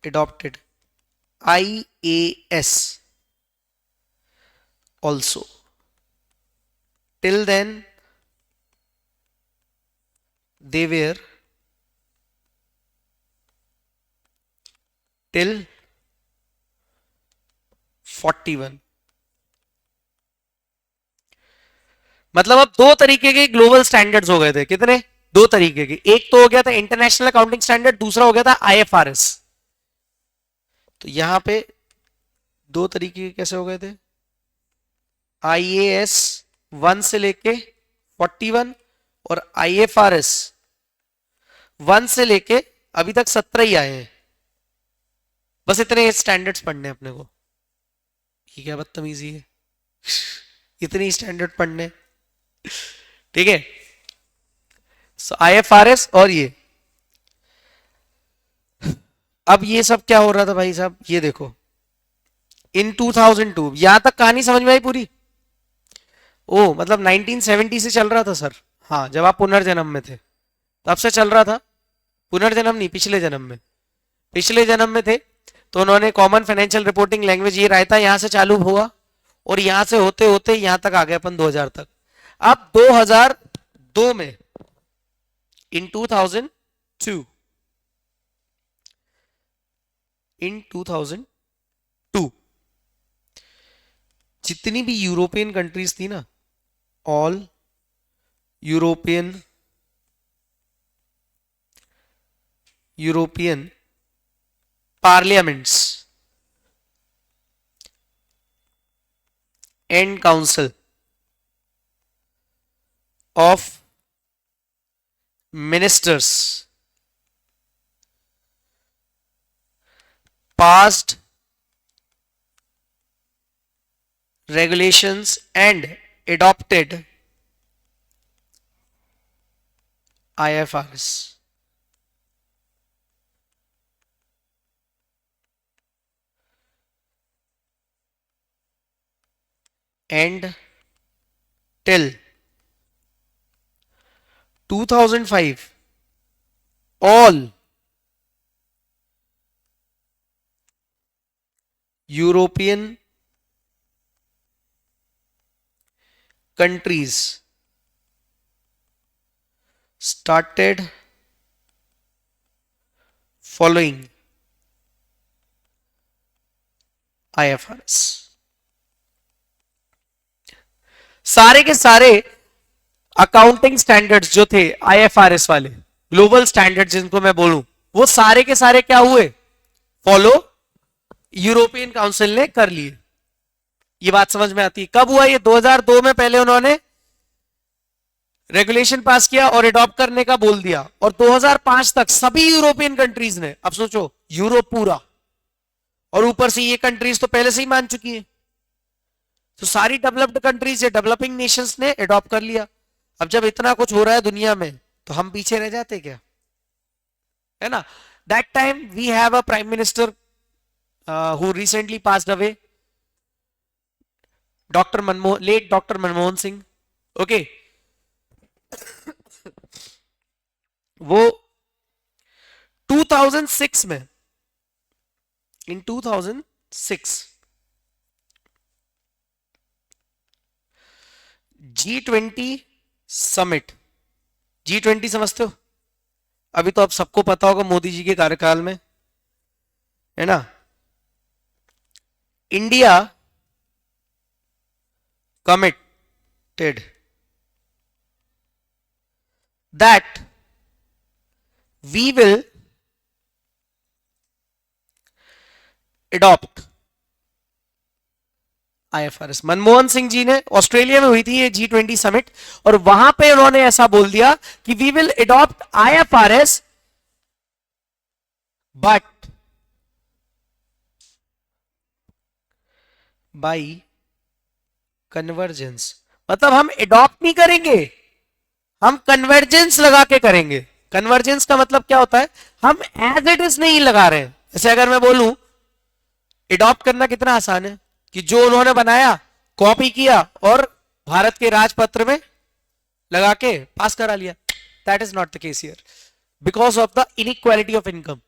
adopted IAS also. Till then they were till 41। मतलब अब दो तरीके के ग्लोबल स्टैंडर्ड्स हो गए थे। कितने? दो तरीके के। एक तो हो गया था इंटरनेशनल अकाउंटिंग स्टैंडर्ड, दूसरा हो गया था IFRS। तो यहां पे दो तरीके के कैसे हो गए थे, IAS 1 से लेके 41 और IFRS 1 से लेके अभी तक 17 ही आए हैं। बस इतने स्टैंडर्ड्स पढ़ने अपने को। ये क्या बदतमीजी है, इतनी स्टैंडर्ड पढ़ने। ठीक है, सो IFRS और ये। अब ये सब क्या हो रहा था भाई साहब, ये देखो इन 2002, यहां तक कहानी समझ में आई पूरी? ओ मतलब 1970 से चल रहा था सर। हाँ, जब आप पुनर्जन्म में थे तब से चल रहा था। पुनर्जन्म नहीं, पिछले जन्म में, पिछले जन्म में थे। तो उन्होंने कॉमन फाइनेंशियल रिपोर्टिंग लैंग्वेज ये रायता यहां से चालू हुआ और यहां से होते होते यहां तक आ गए अपन 2000 तक। अब 2002 में, इन 2002, इन 2002 जितनी भी यूरोपियन कंट्रीज थी ना, all European parliaments and council of ministers passed regulations and adopted IFRS. And till 2005, all European countries started following IFRS। सारे के सारे अकाउंटिंग स्टैंडर्ड्स जो थे IFRS वाले, ग्लोबल स्टैंडर्ड्स जिनको मैं बोलूं, वो सारे के सारे क्या हुए, फॉलो यूरोपियन काउंसिल ने कर लिए। ये बात समझ में आती है? कब हुआ ये? 2002 में पहले उन्होंने रेगुलेशन पास किया और अडॉप्ट करने का बोल दिया, और 2005 तक सभी यूरोपियन कंट्रीज ने, अब सोचो यूरोप पूरा, और ऊपर से ये कंट्रीज तो पहले से ही मान चुकी है, तो सारी डेवलप्ड कंट्रीज या डेवलपिंग नेशंस ने अडॉप्ट कर लिया। अब जब इतना कुछ हो रहा है दुनिया में, तो हम पीछे रह जाते क्या, है ना? That time we have a prime minister who recently passed away, late Dr. Manmohan Singh. Okay, वो 2006 में, इन 2006 G20 समिट, G20 समझते हो? अभी तो आप सबको पता होगा मोदी जी के कार्यकाल में, है ना, India committed that we will adopt IFRS। Manmohan Singh ji ने, ऑस्ट्रेलिया में हुई थी ये G20 समिट, और वहां पे उन्होंने ऐसा बोल दिया कि we will adopt IFRS but by convergence. मतलब हम अडॉप्ट नहीं करेंगे, हम कन्वर्जेंस लगा के करेंगे। कन्वर्जेंस का मतलब क्या होता है, हम एज इट इज नहीं लगा रहे हैं। जैसे अगर मैं बोलूं, अडॉप्ट करना कितना आसान है कि जो उन्होंने बनाया कॉपी किया और भारत के राजपत्र में लगा के पास करा लिया। That is not the case here because of the inequality of income.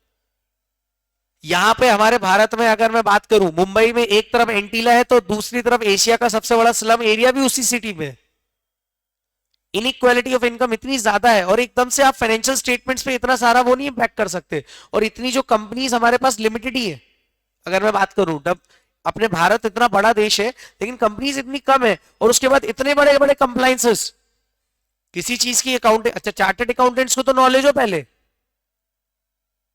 यहां पे हमारे भारत में अगर मैं बात करूं, मुंबई में एक तरफ एंटीला है तो दूसरी तरफ एशिया का सबसे बड़ा स्लम एरिया भी उसी सिटी में। इनइक्वालिटी ऑफ इनकम इतनी ज्यादा है और एकदम से आप फाइनेंशियल स्टेटमेंट्स पे इतना सारा वो नहीं इम्पैक्ट कर सकते। और इतनी जो कंपनीज हमारे पास लिमिटेड ही है। अगर मैं बात करूं, तब अपने भारत इतना बड़ा देश है लेकिन कंपनीज इतनी कम है, और उसके बाद इतने बड़े बड़े कंप्लायंसेस किसी चीज की। अकाउंटेंट, अच्छा चार्टर्ड अकाउंटेंट्स को तो नॉलेज हो पहले,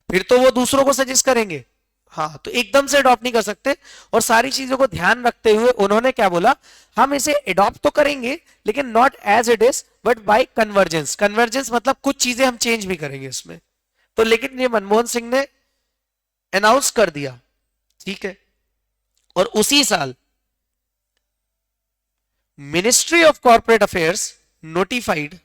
फिर तो वो दूसरों को सजेस्ट करेंगे। हाँ, तो एकदम से अडॉप्ट नहीं कर सकते। और सारी चीजों को ध्यान रखते हुए उन्होंने क्या बोला, हम इसे अडॉप्ट तो करेंगे लेकिन not as it is but by convergence. Convergence मतलब कुछ चीजें हम चेंज भी करेंगे इसमें। तो लेकिन ये मनमोहन सिंह ने अनाउंस कर दिया, ठीक है। और उसी साल ministry of corporate affairs notified,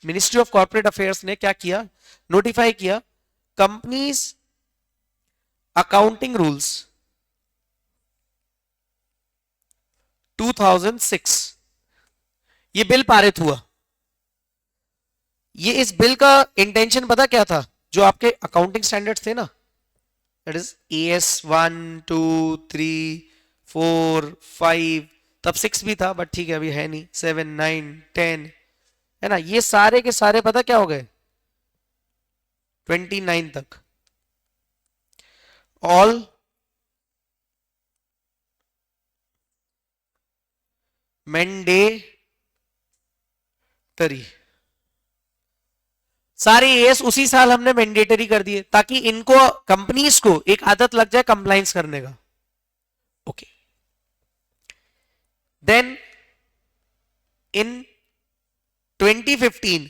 ministry of corporate affairs ने क्या किया, नोटिफाई किया कंपनीज अकाउंटिंग रूल्स 2006। ये बिल पारित हुआ। ये इस बिल का इंटेंशन पता क्या था, जो आपके अकाउंटिंग स्टैंडर्ड्स थे ना, दैट इज AS 1 2 3 4 5, तब 6 भी था बट ठीक है अभी है नहीं, 7 9 10, है ना, ये सारे के सारे पता क्या हो गए 29 तक, ऑल मैंडेटरी। सारे एएस उसी साल हमने मैंडेटरी कर दिए ताकि इनको, कंपनीज को एक आदत लग जाए कंप्लायंस करने का। Okay, then in 2015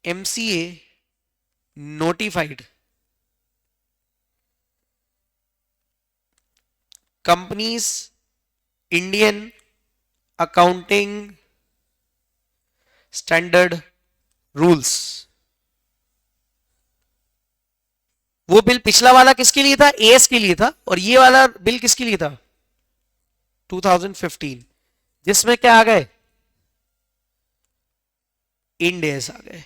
MCA notified companies Indian accounting standard rules। वो बिल पिछला वाला किसके लिए था, एएस के लिए था, और ये वाला बिल किसके लिए था 2015, जिसमें क्या आ गए, इंड एस आ गए।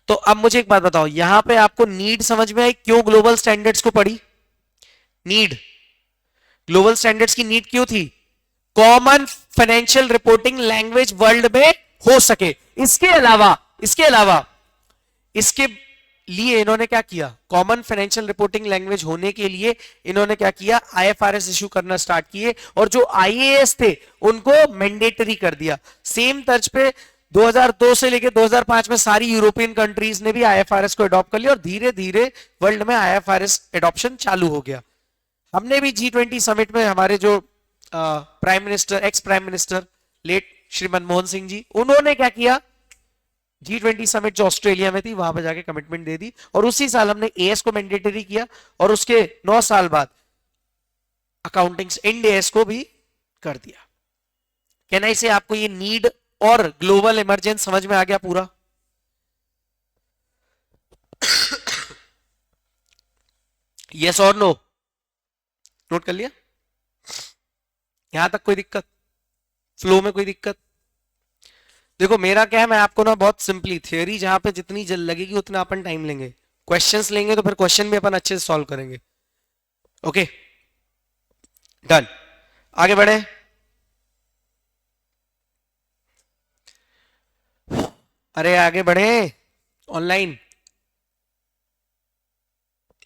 तो अब मुझे एक बात बताओ, यहां पे आपको नीड समझ में आई क्यों ग्लोबल स्टैंडर्ड्स को पढ़ी? नीड, ग्लोबल स्टैंडर्ड्स की नीड क्यों थी? Common financial reporting language world में हो सके। इसके अलावा इसके लिए इन्होंने क्या किया, कॉमन फाइनेंशियल रिपोर्टिंग लैंग्वेज होने के लिए इन्होंने क्या किया, IFRS इश्यू करना स्टार्ट किए, और जो IAS थे उनको मैंडेटरी कर दिया। सेम तर्ज पे 2002 से लेकर 2005 में सारी यूरोपियन कंट्रीज ने भी IFRS को अडॉप्ट कर लिया, और धीरे धीरे वर्ल्ड में IFRS एडॉप्शन चालू हो गया। हमने भी G20 समिट में हमारे जो prime minister, ex prime minister late Shri Manmohan Singh ji, उन्होंने क्या किया, G20 समिट जो ऑस्ट्रेलिया में थी वहां पर जाके कमिटमेंट दे दी, और उसी साल हमने एएस को मैंडेटरी किया, और उसके 9 साल बाद अकाउंटिंग इंड एएस को भी कर दिया। कहना इसे आपको ये नीड और ग्लोबल इमरजेंस समझ में आ गया पूरा? Yes or no? नोट कर लिया? यहां तक कोई दिक्कत, फ्लो में कोई दिक्कत? देखो मेरा क्या है, मैं आपको ना बहुत सिंपली थियोरी जहां पे जितनी जल्द लगेगी उतना अपन टाइम लेंगे, क्वेश्चंस लेंगे तो फिर क्वेश्चन भी अपन अच्छे से सॉल्व करेंगे। ओके डन, आगे बढ़े। अरे आगे बढ़े ऑनलाइन।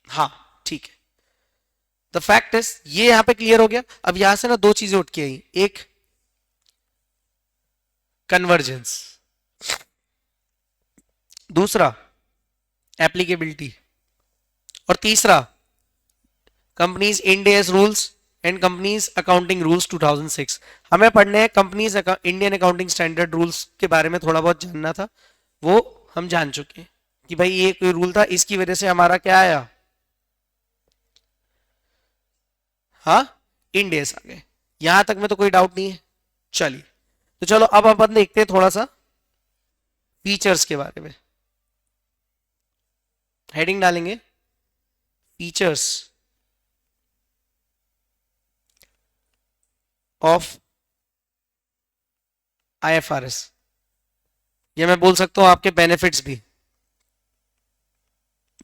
हाँ ठीक है। द फैक्ट इज ये यहां पे क्लियर हो गया। अब यहां से ना दो चीजें उठ के आई, एक कन्वर्जेंस, दूसरा एप्लीकेबिलिटी, और तीसरा companies end S rules and companies accounting rules 2006। हमें पढ़ने हैं companies Indian accounting standard rules के बारे में थोड़ा बहुत जानना था, वो हम जान चुके हैं कि भाई ये कोई रूल था, इसकी वजह से हमारा क्या आया, हाँ इंड एस आ गए। यहां तक में तो कोई डाउट नहीं है। चलिए तो चलो अब अपन देखते हैं थोड़ा सा फीचर्स के बारे में। हेडिंग डालेंगे फीचर्स ऑफ आईएफआरएस, या मैं बोल सकता हूं आपके बेनिफिट्स भी।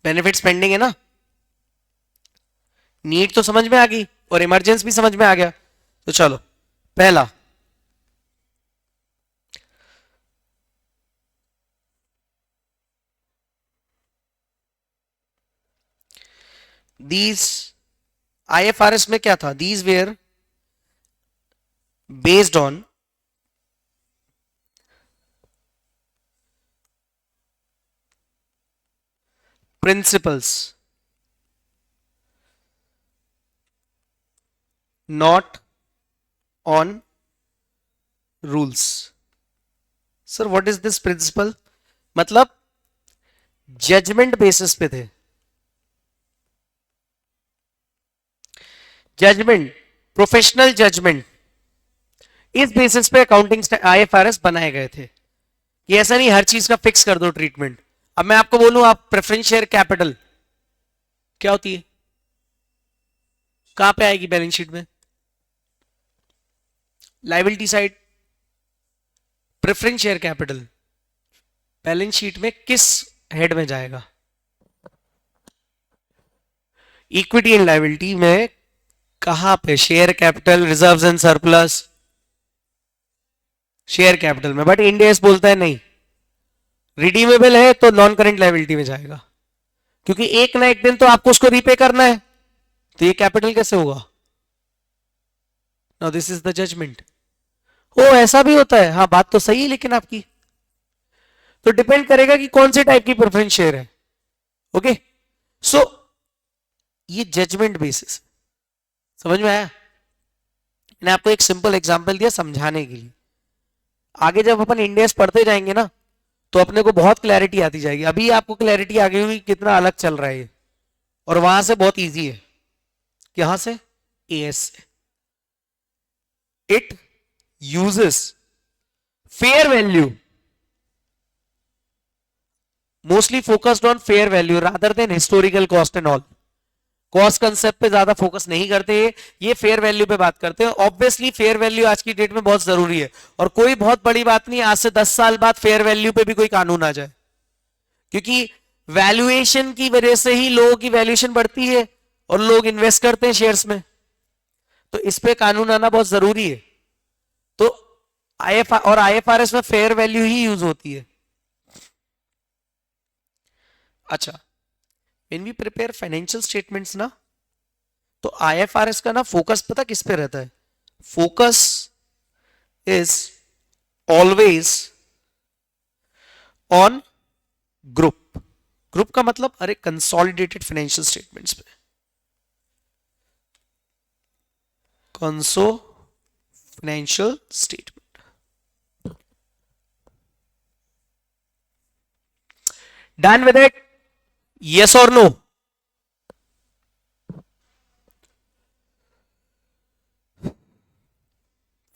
बेनिफिट्स पेंडिंग है ना, नीड तो समझ में आ गई और इमरजेंसी भी समझ में आ गया। तो चलो पहला, दीज आईएफआरएस में क्या था, these where based on principles not on rules. Sir what is this principle, मतलब जजमेंट बेसिस पे थे, जजमेंट, प्रोफेशनल जजमेंट, इस बेसिस पे अकाउंटिंग आईएफआरएस बनाए गए थे कि ऐसा नहीं हर चीज का फिक्स कर दो ट्रीटमेंट। अब मैं आपको बोलूं, आप प्रेफरेंस शेयर कैपिटल क्या होती है, कहां पे आएगी बैलेंस शीट में, liability side. Preference share capital balance sheet में किस हेड में जाएगा, इक्विटी एंड लाइबिलिटी में कहां पे, share capital, reserves and surplus, share capital में। बट इंडिया बोलता है नहीं, रिडीमेबल है तो नॉन करेंट लाइबिलिटी में जाएगा, क्योंकि एक ना एक दिन तो आपको उसको रीपे करना है, तो ये कैपिटल कैसे होगा। Now this is the judgement. ओ ऐसा भी होता है, हाँ बात तो सही है लेकिन आपकी, तो डिपेंड करेगा कि कौन से टाइप की प्रेफरेंस शेयर है। ओके सो ये जजमेंट बेसिस, समझ में आया। मैंने आपको एक सिंपल एग्जांपल दिया समझाने के लिए, आगे जब अपन इंडेक्स पढ़ते जाएंगे ना तो अपने को बहुत क्लैरिटी आती जाएगी। अभी आपको क्लैरिटी आ गई होगी कितना अलग चल रहा है ये, और वहां से बहुत इजी है, यहां से एएस से it uses fair value, mostly focused on fair value rather than historical cost and all. Cost concept पे ज्यादा फोकस नहीं करते, ये फेयर वैल्यू पे बात करते हैं। ऑब्वियसली फेयर वैल्यू आज की डेट में बहुत जरूरी है, और कोई बहुत बड़ी बात नहीं आज से 10 साल बाद फेयर वैल्यू पे भी कोई कानून आ जाए, क्योंकि वैल्यूएशन की वजह से ही लोगों की वैल्यूएशन बढ़ती है और लोग इन्वेस्ट करते हैं शेयर्स में, तो इस पे कानून आना बहुत जरूरी है। तो आईएफआरएस में फेयर वैल्यू ही यूज होती है। अच्छा, when we prepare financial statements ना, तो आईएफआरएस का ना फोकस पता किस पे रहता है, focus is always on group. Group का मतलब अरे कंसोलिडेटेड फाइनेंशियल स्टेटमेंट्स पे, conso financial statement. Done with it, yes or no.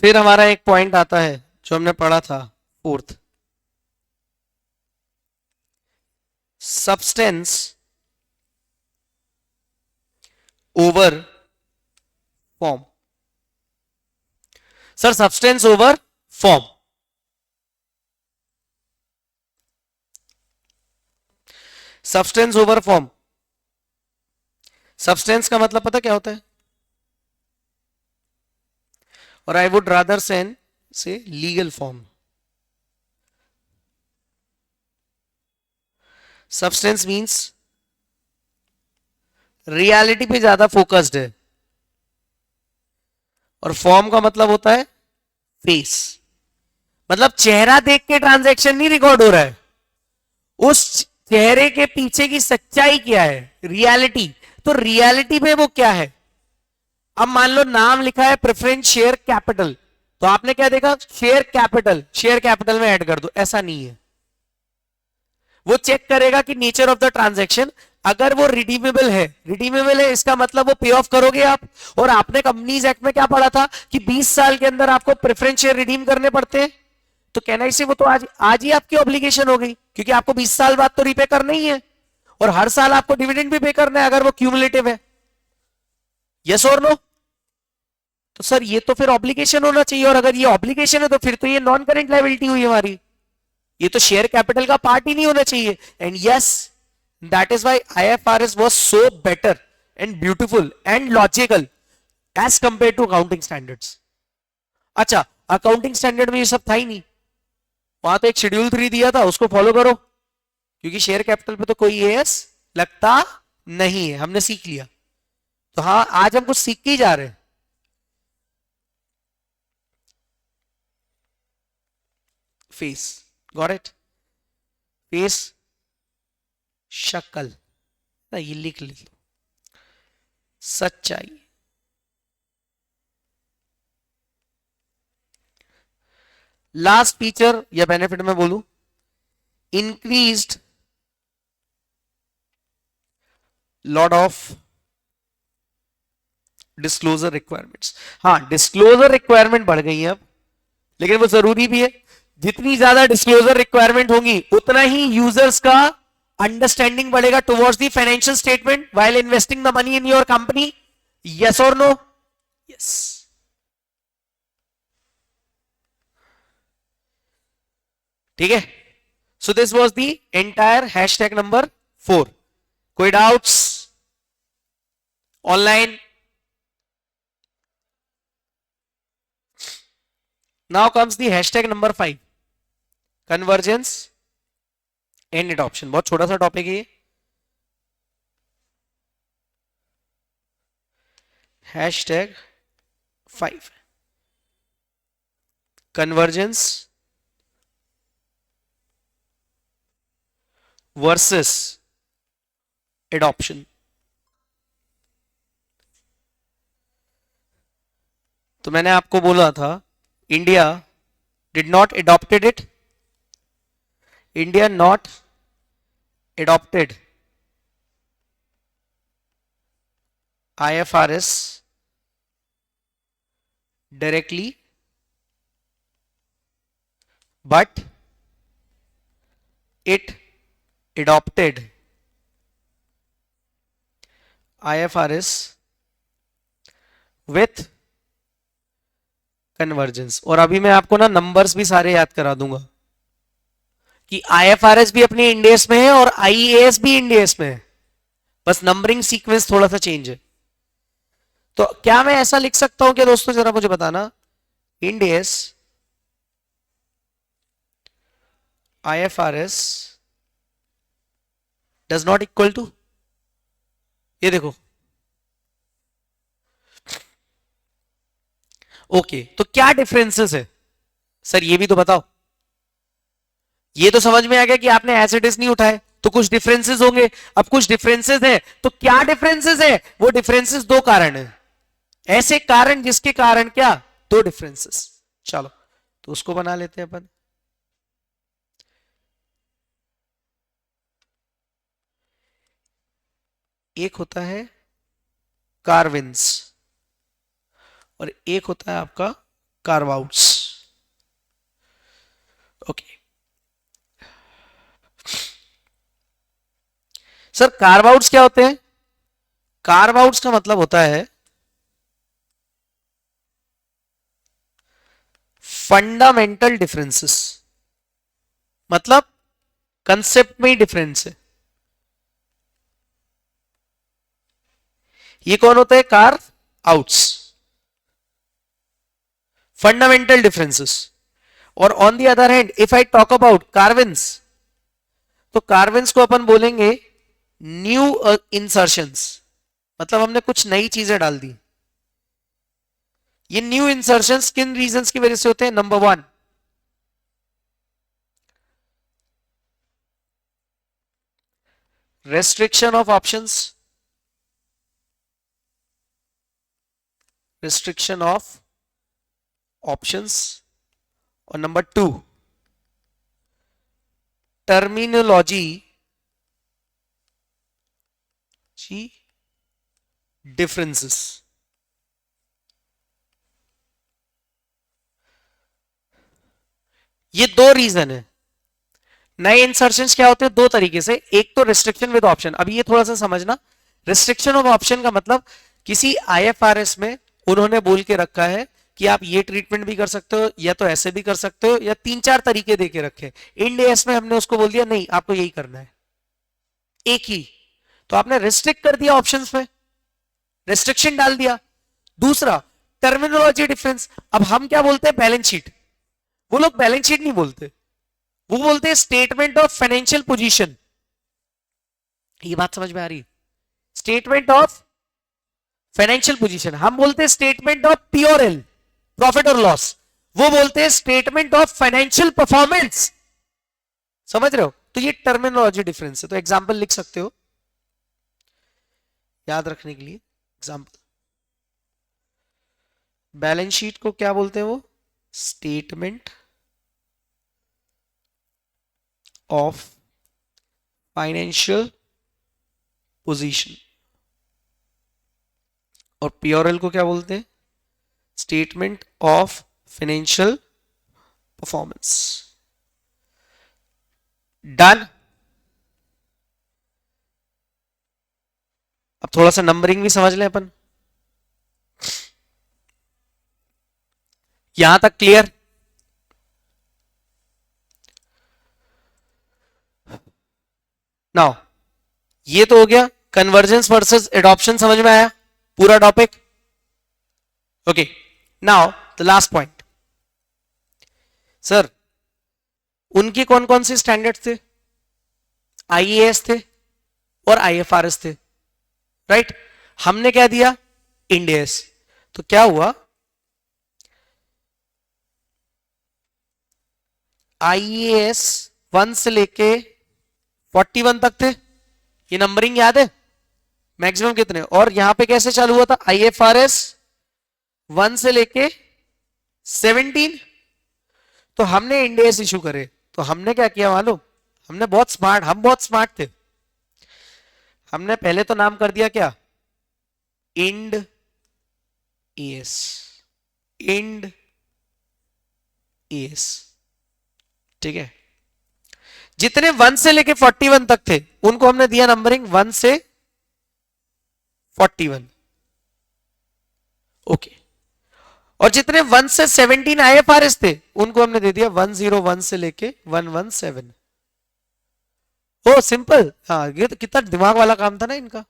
फिर हमारा एक पॉइंट आता है जो हमने पढ़ा था, fourth, substance over form. Sir substance over form, substance over form. Substance का मतलब पता क्या होता है? और आई वुड रादर से legal form. Substance means reality पे ज्यादा फोकस्ड है, और फॉर्म का मतलब होता है फेस। मतलब चेहरा देख के ट्रांजैक्शन नहीं रिकॉर्ड हो रहा है, उस चेहरे के पीछे की सच्चाई क्या है, रियलिटी। तो रियलिटी में वो क्या है? अब मान लो नाम लिखा है प्रेफरेंस शेयर कैपिटल, तो आपने क्या देखा? शेयर कैपिटल, शेयर कैपिटल में ऐड कर दो, ऐसा नहीं है। वो चेक करेगा कि नेचर ऑफ द ट्रांजैक्शन, अगर वो रिडीमेबल है, रिडीमेबल है इसका मतलब वो पे ऑफ करोगे आप। और आपने कंपनीज एक्ट में क्या पढ़ा था कि 20 साल के अंदर आपको प्रेफरेंस शेयर रिडीम करने पड़ते हैं। तो कहना इसे वो तो आज आज ही आपकी ऑब्लिगेशन हो गई, क्योंकि आपको 20 साल बाद तो रीपे करना ही है, और हर साल आपको डिविडेंड भी पे करना है अगर वो क्यूमुलेटिव है। Yes or no? तो सर ये तो फिर ऑब्लिगेशन होना चाहिए, और अगर ये ऑब्लिगेशन है तो फिर तो ये नॉन करेंट लायबिलिटी हुई हमारी, ये तो शेयर कैपिटल का पार्ट ही नहीं होना चाहिए। And yes, that is why IFRS was so better and beautiful and logical as compare to accounting standards. अच्छा, अकाउंटिंग स्टैंडर्ड में ये सब था ही नहीं, वहां तो एक शेड्यूल 3 दिया था, उसको फॉलो करो, क्योंकि शेयर कैपिटल पे तो कोई एएस लगता नहीं है, हमने सीख लिया। तो हाँ, आज हम कुछ सीख के ही जा रहे हैं। Face, got it? फेस, शक्ल, ये लिख ली। सच्चाई, लास्ट फीचर या बेनिफिट में बोलूं, increased lot of disclosure requirements. हाँ, डिस्क्लोजर रिक्वायरमेंट बढ़ गई है अब, लेकिन वो जरूरी भी है। जितनी ज्यादा डिस्क्लोजर रिक्वायरमेंट होगी उतना ही यूजर्स का अंडरस्टैंडिंग बढ़ेगा towards the financial statement while investing the money in your company. Yes or no? Yes. ठीक है, so this was the entire hashtag number 4। कोई doubts online? Now comes the hashtag number 5, convergence and adoption. बहुत छोटा सा topic है ये। Hashtag 5, convergence versus adoption. तो मैंने आपको बोला था India did not adopted it, India not adopted IFRS directly, but it adopted IFRS with convergence. और अभी मैं आपको ना नंबर्स भी सारे याद करा दूंगा कि IFRS भी अपने इंडेस में है और IAS भी इंडेस में है, बस नंबरिंग सीक्वेंस थोड़ा सा चेंज है। तो क्या मैं ऐसा लिख सकता हूं क्या दोस्तों, जरा मुझे बताना, Ind AS IFRS does not equal to, ये देखो, ओके तो क्या डिफरेंसेस है सर, ये भी तो बताओ। ये तो समझ में आ गया कि आपने एज इट इज नहीं उठाए, तो कुछ डिफरेंसेस होंगे। अब कुछ डिफरेंसेस हैं, तो क्या डिफरेंसेस है? वो डिफरेंसेस दो कारण है, ऐसे कारण जिसके कारण क्या, दो डिफरेंसेस। चलो तो उसको बना लेते हैं अपन। एक होता है कार्विन्स और एक होता है आपका curve outs. Okay sir, curve outs क्या होते हैं? कार्व आउट्स का मतलब होता है फंडामेंटल डिफरेंसेस, मतलब कंसेप्ट में ही डिफरेंस है। ये कौन होते हैं? Carve outs, fundamental differences. और on the other hand if I talk about carve ins, तो कार्विन्स को अपन बोलेंगे न्यू इंसर्शंस, मतलब हमने कुछ नई चीजें डाल दी। ये न्यू इंसर्शंस किन रीजंस की वजह से होते हैं? Number one, restriction of options, restriction of options, और नंबर टू, टर्मिनोलॉजी डिफरेंसेस। ये दो रीजन है। नए इंसर्शंस क्या होते हैं? दो तरीके से, एक तो रिस्ट्रिक्शन विद ऑप्शन। अभी ये थोड़ा सा समझना, रिस्ट्रिक्शन ऑफ ऑप्शन का मतलब किसी आईएफआरएस में उन्होंने बोल के रखा है कि आप ये ट्रीटमेंट भी कर सकते हो, या तो ऐसे भी कर सकते हो, या तीन चार तरीके देके रखे। इंड एएस में हमने उसको बोल दिया नहीं, आपको यही करना है, एक ही। तो आपने रिस्ट्रिक्ट कर दिया ऑप्शंस में, रिस्ट्रिक्शन डाल दिया। दूसरा, टर्मिनोलॉजी डिफरेंस। अब हम क्या बोलते हैं? Balance sheet. वो लोग बैलेंस शीट नहीं बोलते, वो बोलते हैं स्टेटमेंट ऑफ फाइनेंशियल पोजीशन। ये बात समझ में आ रही है? Statement of financial position. हम बोलते हैं स्टेटमेंट ऑफ पीओएल, प्रॉफिट और लॉस। वो बोलते हैं स्टेटमेंट ऑफ फाइनेंशियल परफॉर्मेंस। समझ रहे हो? तो ये टर्मिनोलॉजी डिफरेंस है। तो एग्जांपल लिख सकते हो याद रखने के लिए। एग्जांपल, बैलेंस शीट को क्या बोलते हैं? वो स्टेटमेंट ऑफ फाइनेंशियल पोजीशन। और पीओएल को क्या बोलते हैं? Statement of financial performance. Done. अब थोड़ा सा नंबरिंग भी समझ लें अपन। यहां तक क्लियर? नाउ ये तो हो गया कन्वर्जेंस वर्सेस एडॉप्शन, समझ में आया पूरा topic? Okay, now the last point. Sir, उनके कौन कौन से स्टैंडर्ड थे? आईएएस थे और आईएफआरएस थे, राइट? हमने क्या दिया? Ind AS. तो क्या हुआ? आईएएस 1 से लेके 41 तक थे, ये नंबरिंग याद है? मैक्सिमम कितने? और यहां पे कैसे चालू हुआ था? आईएफआरएस 1 से लेके 17। तो हमने इंड एएस इशू करे, तो हमने क्या किया मालूम? हम बहुत स्मार्ट थे। हमने पहले तो नाम कर दिया क्या? इंड एएस, इंड एएस, ठीक है? जितने 1 से लेके 41 तक थे उनको हमने दिया नंबरिंग 1 से 41, ओके। और जितने 1 से 17 आईएफआरएस थे उनको हमने दे दिया 101 से लेके 117। ओ सिंपल। हाँ, ये तो कितना दिमाग वाला काम था ना इनका।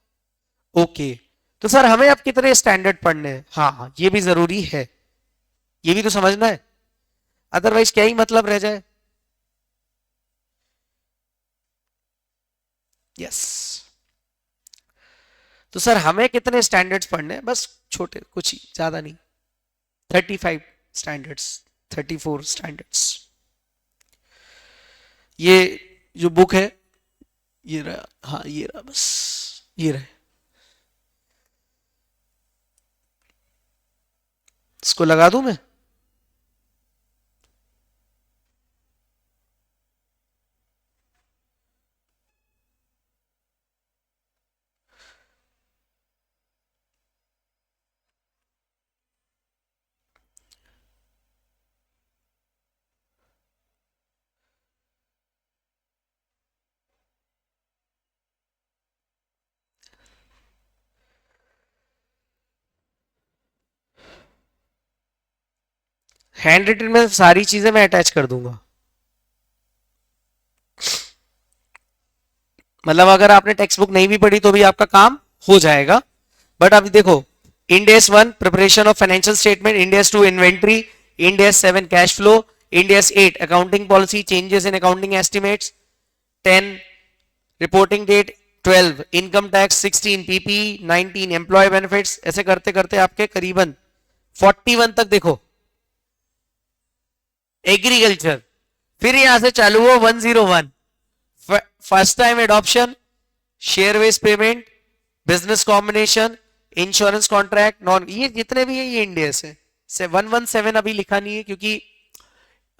ओके, तो सर हमें अब कितने स्टैंडर्ड पढ़ने हैं? हाँ, ये भी जरूरी है, ये भी तो समझना है, अदरवाइज क्या ही मतलब रह जाए। यस, तो सर हमें कितने स्टैंडर्ड्स पढ़ने हैं? बस छोटे, कुछ ही, ज्यादा नहीं। 35 स्टैंडर्ड्स, 34 स्टैंडर्ड्स। ये जो बुक है ये रहा, हाँ ये रहा, बस ये रहे। इसको लगा दूं मैं? हैंड रिटन में सारी चीजें मैं अटैच कर दूंगा। मतलब अगर आपने टेक्स्ट बुक नहीं भी पढ़ी तो भी आपका काम हो जाएगा। बट अभी देखो, Ind AS 1 preparation of financial statement, Ind AS 2 inventory, Ind AS 7 cash flow, Ind AS 8 accounting policy changes in accounting estimates, 10 reporting date, 12 income tax, 16 PP, 19 employee benefits, ऐसे करते करते आपके करीबन 41 तक देखो एग्रीकल्चर। फिर यहां से चालू हुआ 101 first time adoption, share based payment, business combination, insurance contract, non, ये जितने भी है ये इंडिया से 117 अभी लिखा नहीं है क्योंकि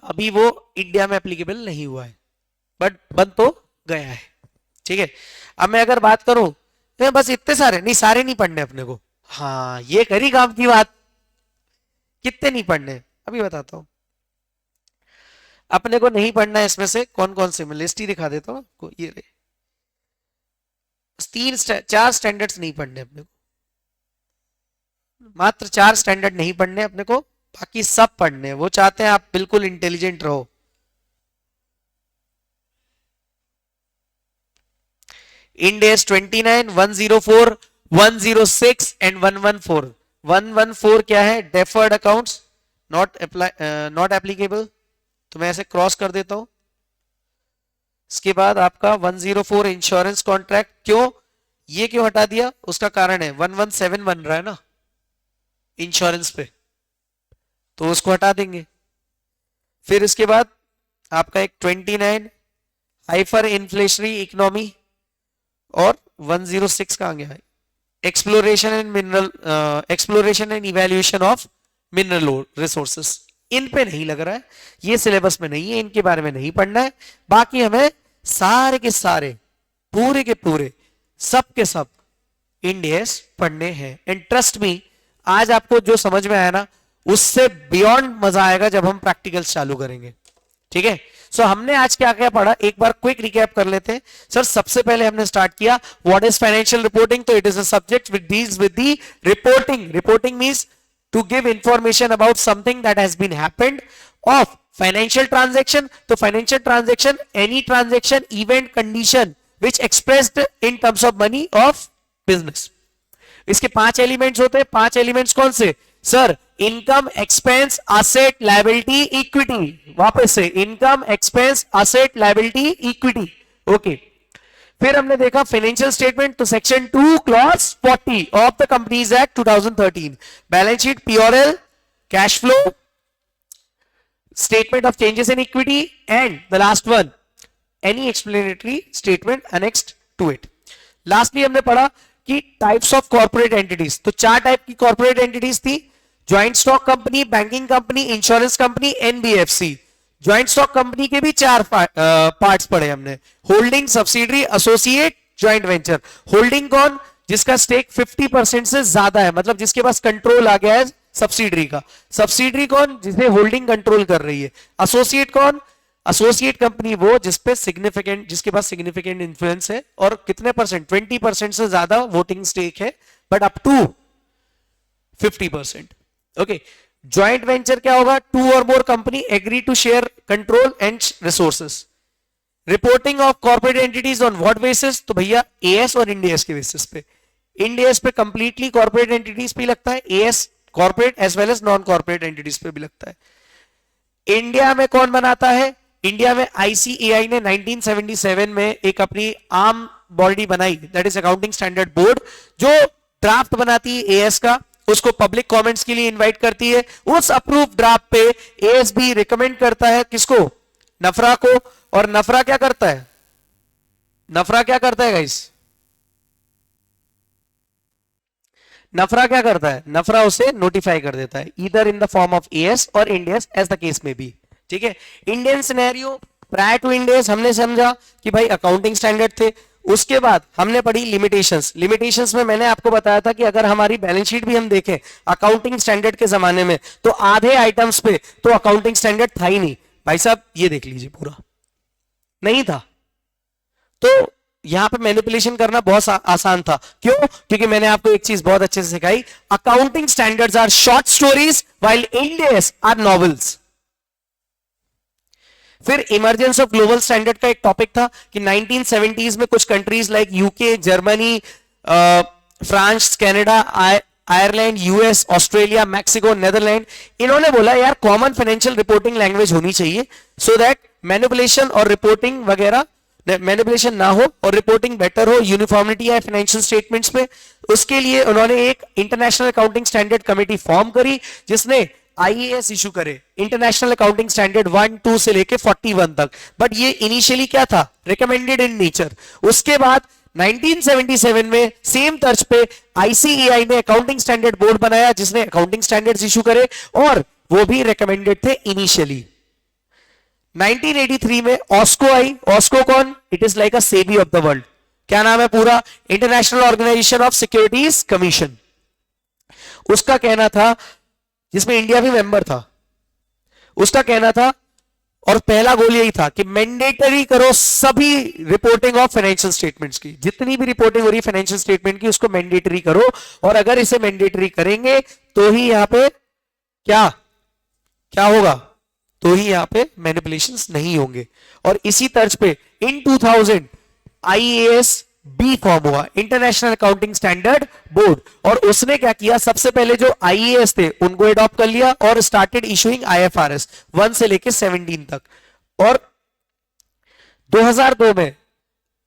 अभी वो इंडिया में एप्लीकेबल नहीं हुआ है, बट बन तो गया है। ठीक है, अब मैं अगर बात करूं तो बस इतने सारे नहीं, सारे नहीं पढ़ने अपने को। हाँ, ये करी काम की बात। कितने नहीं पढ़ने अभी बताता हूं। अपने को नहीं पढ़ना है इसमें से कौन कौन से, मैं लिस्ट ही दिखा देता हूं आपको। ये रहे, 4 स्टैंडर्ड्स नहीं पढ़ने अपने को, मात्र 4 स्टैंडर्ड नहीं पढ़ने अपने को, बाकी सब पढ़ने। वो चाहते हैं आप बिल्कुल इंटेलिजेंट रहो। End S 29, 104, 106 and 114। 114 क्या है? डेफर्ड अकाउंट्स, नॉट एप्लीकेबल, तो मैं ऐसे क्रॉस कर देता हूं। इसके बाद आपका 104 इंश्योरेंस कॉन्ट्रैक्ट, क्यों ये क्यों हटा दिया? उसका कारण है 117 बन रहा है ना इंश्योरेंस पे, तो उसको हटा देंगे। फिर इसके बाद आपका एक 29 हाइपर इन्फ्लेशनरी इकोनॉमी, और 106 कहां गया है? Exploration and evaluation of mineral resources. इन पे नहीं लग रहा है, ये सिलेबस में नहीं है, इनके बारे में नहीं पढ़ना है। बाकी हमें सारे के सारे, पूरे के पूरे, सब के सब इंडियस पढ़ने हैं। एंड ट्रस्ट मी, आज आपको जो समझ में आया ना, उससे बियॉन्ड मजा आएगा जब हम प्रैक्टिकल्स चालू करेंगे। ठीक है, सो हमने आज क्या क्या पढ़ा, एक बार क्विक रिकैप कर लेते हैं। सर सबसे पहले हमने स्टार्ट किया व्हाट इज फाइनेंशियल रिपोर्टिंग। तो it is a subject which deals with the reporting. Reporting means to give information about something that has been happened of financial transaction. तो financial transaction, any transaction, event, condition which expressed in terms of money of business. इसके 5 elements होते हैं। 5 elements कौन से sir? Income, expense, asset, liability, equity. वापस से income, expense, asset, liability, equity. Okay, फिर हमने देखा फाइनेंशियल स्टेटमेंट, तो section 2 clause 40 of the companies act 2013, balance sheet, P&L, cash flow, statement of changes in equity, and the last one any explanatory statement annexed to it. Lastly हमने पढ़ा कि types of corporate entities. तो 4 type की corporate entities थी, joint stock company, banking company, insurance company, NBFC. Joint stock company के भी 4 parts पढ़े हमने, holding, subsidiary, associate, joint venture. Holding कौन? जिसका स्टेक 50% से ज्यादा है, मतलब जिसके पास कंट्रोल आ गया है सब्सिडरी का। सब्सिडरी कौन? जिसे होल्डिंग कंट्रोल कर रही है। एसोसिएट कौन? एसोसिएट कंपनी वो जिसके पास सिग्निफिकेंट इन्फ्लुएंस है, और कितने परसेंट? 20% से ज्यादा वोटिंग स्टेक है, but up to 50%। Okay, joint venture क्या होगा? 2 or more company agree to share control and resources. Reporting of corporate entities on what basis? तो भैया एएस और इंडियस के बेसिस पे। इंडियस पे कंप्लीटली कॉर्पोरेट एंटिटीज पे लगता है, AS corporate as well as non corporate entities पे भी लगता है। इंडिया में कौन बनाता है? इंडिया में आईसीएआई ने 1977 में एक अपनी आम बॉडी बनाई, that is accounting standard board, जो ड्राफ्ट बनाती है एएस का, उसको पब्लिक कमेंट्स के लिए इनवाइट करती है। उस अप्रूव ड्राफ्ट पे एएसबी रिकमेंड करता है किसको? नफरा को। और नफरा क्या करता है? नफरा क्या करता है गाइस? नफरा क्या करता है? नफरा उसे नोटिफाई कर देता है, either in the form of AS और Ind AS as the case may be. ठीक है, Indian scenario prior to Ind AS हमने समझा कि भाई अकाउंटिंग स्टैंडर्ड थे। उसके बाद हमने पढ़ी लिमिटेशंस। लिमिटेशंस में मैंने आपको बताया था कि अगर हमारी बैलेंस शीट भी हम देखें अकाउंटिंग स्टैंडर्ड के जमाने में, तो आधे आइटम्स पे तो अकाउंटिंग स्टैंडर्ड था ही नहीं। भाई साहब ये देख लीजिए, पूरा नहीं था। तो यहां पे मैनिपुलेशन करना बहुत आसान था। क्यों? क्योंकि मैंने आपको एक चीज बहुत अच्छे से सिखाई, accounting standards are short stories while Ind AS are novels. फिर इमरजेंस ऑफ ग्लोबल स्टैंडर्ड का एक टॉपिक था कि 1970s में कुछ countries like UK, Germany, France, Canada, Ireland, US, Australia, Mexico, Netherland, इन्होंने बोला यार कॉमन फाइनेंशियल रिपोर्टिंग लैंग्वेज होनी चाहिए सो दैट मैनिपुलेशन और रिपोर्टिंग वगैरह, मैनिपुलेशन ना हो और रिपोर्टिंग बेटर हो, यूनिफॉर्मिटी है फाइनेंशियल स्टेटमेंट्स में। उसके लिए उन्होंने एक international accounting standard committee form करी जिसने आईएएस इशू करे, इंटरनेशनल अकाउंटिंग स्टैंडर्ड 1, 2 से लेके 41 तक। बट ये इनिशियली क्या था, रिकमेंडेड इन नेचर। उसके बाद 1977 में सेम तर्ज पे आईसीएआई ने अकाउंटिंग स्टैंडर्ड बोर्ड बनाया जिसने अकाउंटिंग स्टैंडर्ड्स इशू करे और वो भी रिकमेंडेड थे इनिशियली। 1983 में ऑस्को आई। ऑस्को कौन? It is like a SEBI of the world. क्या नाम है पूरा? International organisation of securities commission. उसका कहना था, जिसमें इंडिया भी मेंबर था, उसका कहना था और पहला गोल यही था कि मैंडेटरी करो सभी रिपोर्टिंग ऑफ फाइनेंशियल स्टेटमेंट्स की, जितनी भी रिपोर्टिंग हो रही है फाइनेंशियल स्टेटमेंट की उसको मैंडेटरी करो। और अगर इसे मैंडेटरी करेंगे तो ही यहां पे क्या क्या होगा, तो ही यहां पे मैनिपुलेशंस नहीं होंगे। और इसी तर्ज पे इन 2000 आईएएस बी फॉर्म हुआ, इंटरनेशनल अकाउंटिंग स्टैंडर्ड बोर्ड। और उसने क्या किया, सबसे पहले जो आईएएस थे उनको अडॉप्ट कर लिया और स्टार्टेड इशूइंग आईएफआरएस 1 से लेके 17 तक। और 2002 में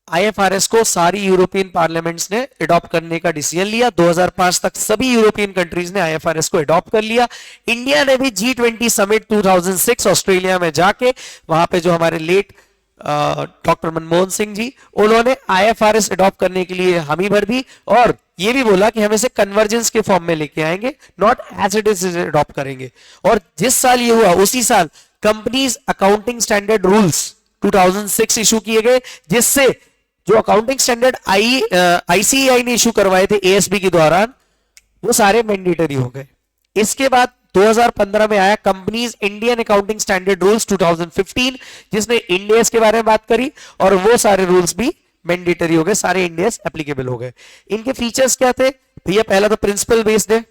आईएफआरएस को सारी यूरोपियन पार्लियामेंट्स ने अडॉप्ट करने का डिसीजन लिया। 2005 तक सभी यूरोपियन कंट्रीज ने आईएफआरएस को अडॉप्ट कर लिया। इंडिया ने भी G20 समिट 2006 ऑस्ट्रेलिया में जाके वहां पे जो हमारे लेट डॉक्टर मनमोहन सिंह जी, उन्होंने आईएफआरएस अडॉप्ट करने के लिए हामी भर दी और ये भी बोला कि हम इसे कन्वर्जेंस के फॉर्म में लेके आएंगे, not as it is adopt करेंगे। और जिस साल ये हुआ उसी साल companies accounting standard rules 2006 issue किए गए, जिससे जो अकाउंटिंग स्टैंडर्ड आईसीआई ने इशू करवाए थे एएसबी के दौरान वो सारे मैंडेटरी हो गए। इसके बाद 2015 में आया companies Indian accounting standard rules 2015, जिसने इंडियस के बारे में बात करी और वो सारे रूल्स भी मैंडेटरी हो गए, सारे इंडियस एप्लीकेबल हो गए। इनके फीचर्स क्या थे भैया? पहला तो प्रिंसिपल बेस्ड है,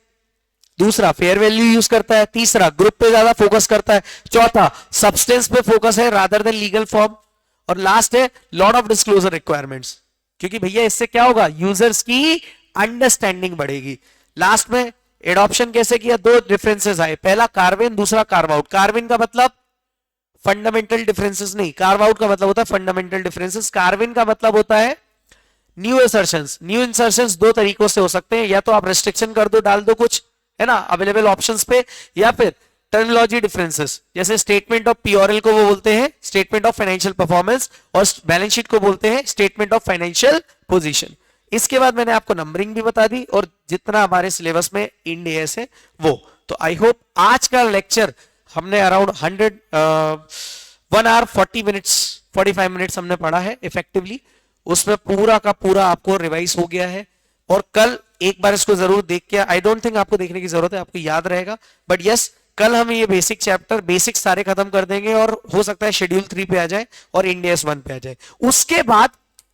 दूसरा फेयर वैल्यू यूज करता है, तीसरा ग्रुप पे ज्यादा फोकस करता है, चौथा सब्सटेंस पे फोकस है रादर देन लीगल फॉर्म, और लास्ट है लॉट ऑफ डिस्क्लोजर रिक्वायरमेंट्स। क्योंकि भैया इससे क्या होगा, यूजर्स की अंडरस्टैंडिंग बढ़ेगी। लास्ट में एडॉप्शन कैसे किया? दो डिफरेंसेस आए, पहला कार्विन, दूसरा कार्व आउट। कार्विन का मतलब फंडामेंटल डिफरेंसेस नहीं, कार्व आउट का मतलब होता है फंडामेंटल डिफरेंसेस। कार्विन का मतलब होता है न्यू इंसर्शंस। न्यू इंसर्शंस दो तरीकों से हो सकते हैं, या तो आप रेस्ट्रिक्शन कर दो, डाल दो कुछ, है ना, अवेलेबल ऑप्शंस पे, या फिर टर्मिनोलॉजी डिफरेंसेस। जैसे स्टेटमेंट ऑफ पीओरएल को वो बोलते हैं स्टेटमेंट ऑफ फाइनेंशियल परफॉर्मेंस, और बैलेंस शीट को बोलते हैं स्टेटमेंट ऑफ फाइनेंशियल पोजीशन। इसके बाद मैंने आपको नंबरिंग भी बता दी और जितना हमारे सिलेबस में इंड एएस है वो। तो आई होप आज का लेक्चर हमने अराउंड 1 आवर 40 मिनट्स 45 मिनट्स हमने पढ़ा है इफेक्टिवली, उसमें पूरा का पूरा आपको रिवाइज हो गया है। और कल एक बार इसको जरूर देख के, आई डोंट थिंक आपको देखने की जरूरत है, आपको याद रहेगा, बट यस कल हम ये बेसिक चैप्टर बेसिक सारे खत्म कर देंगे और हो सकता है शेड्यूल 3 पे आ जाए और इंड एएस 1 पे आ जाए। उसके बाद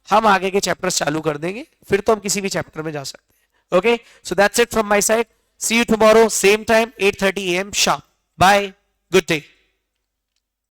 हम आगे के चैप्टर्स चालू कर देंगे, फिर तो हम किसी भी चैप्टर में जा सकते हैं। Okay, so that's it from my side, see you tomorrow same time 8:30 AM sharp. Bye, good day.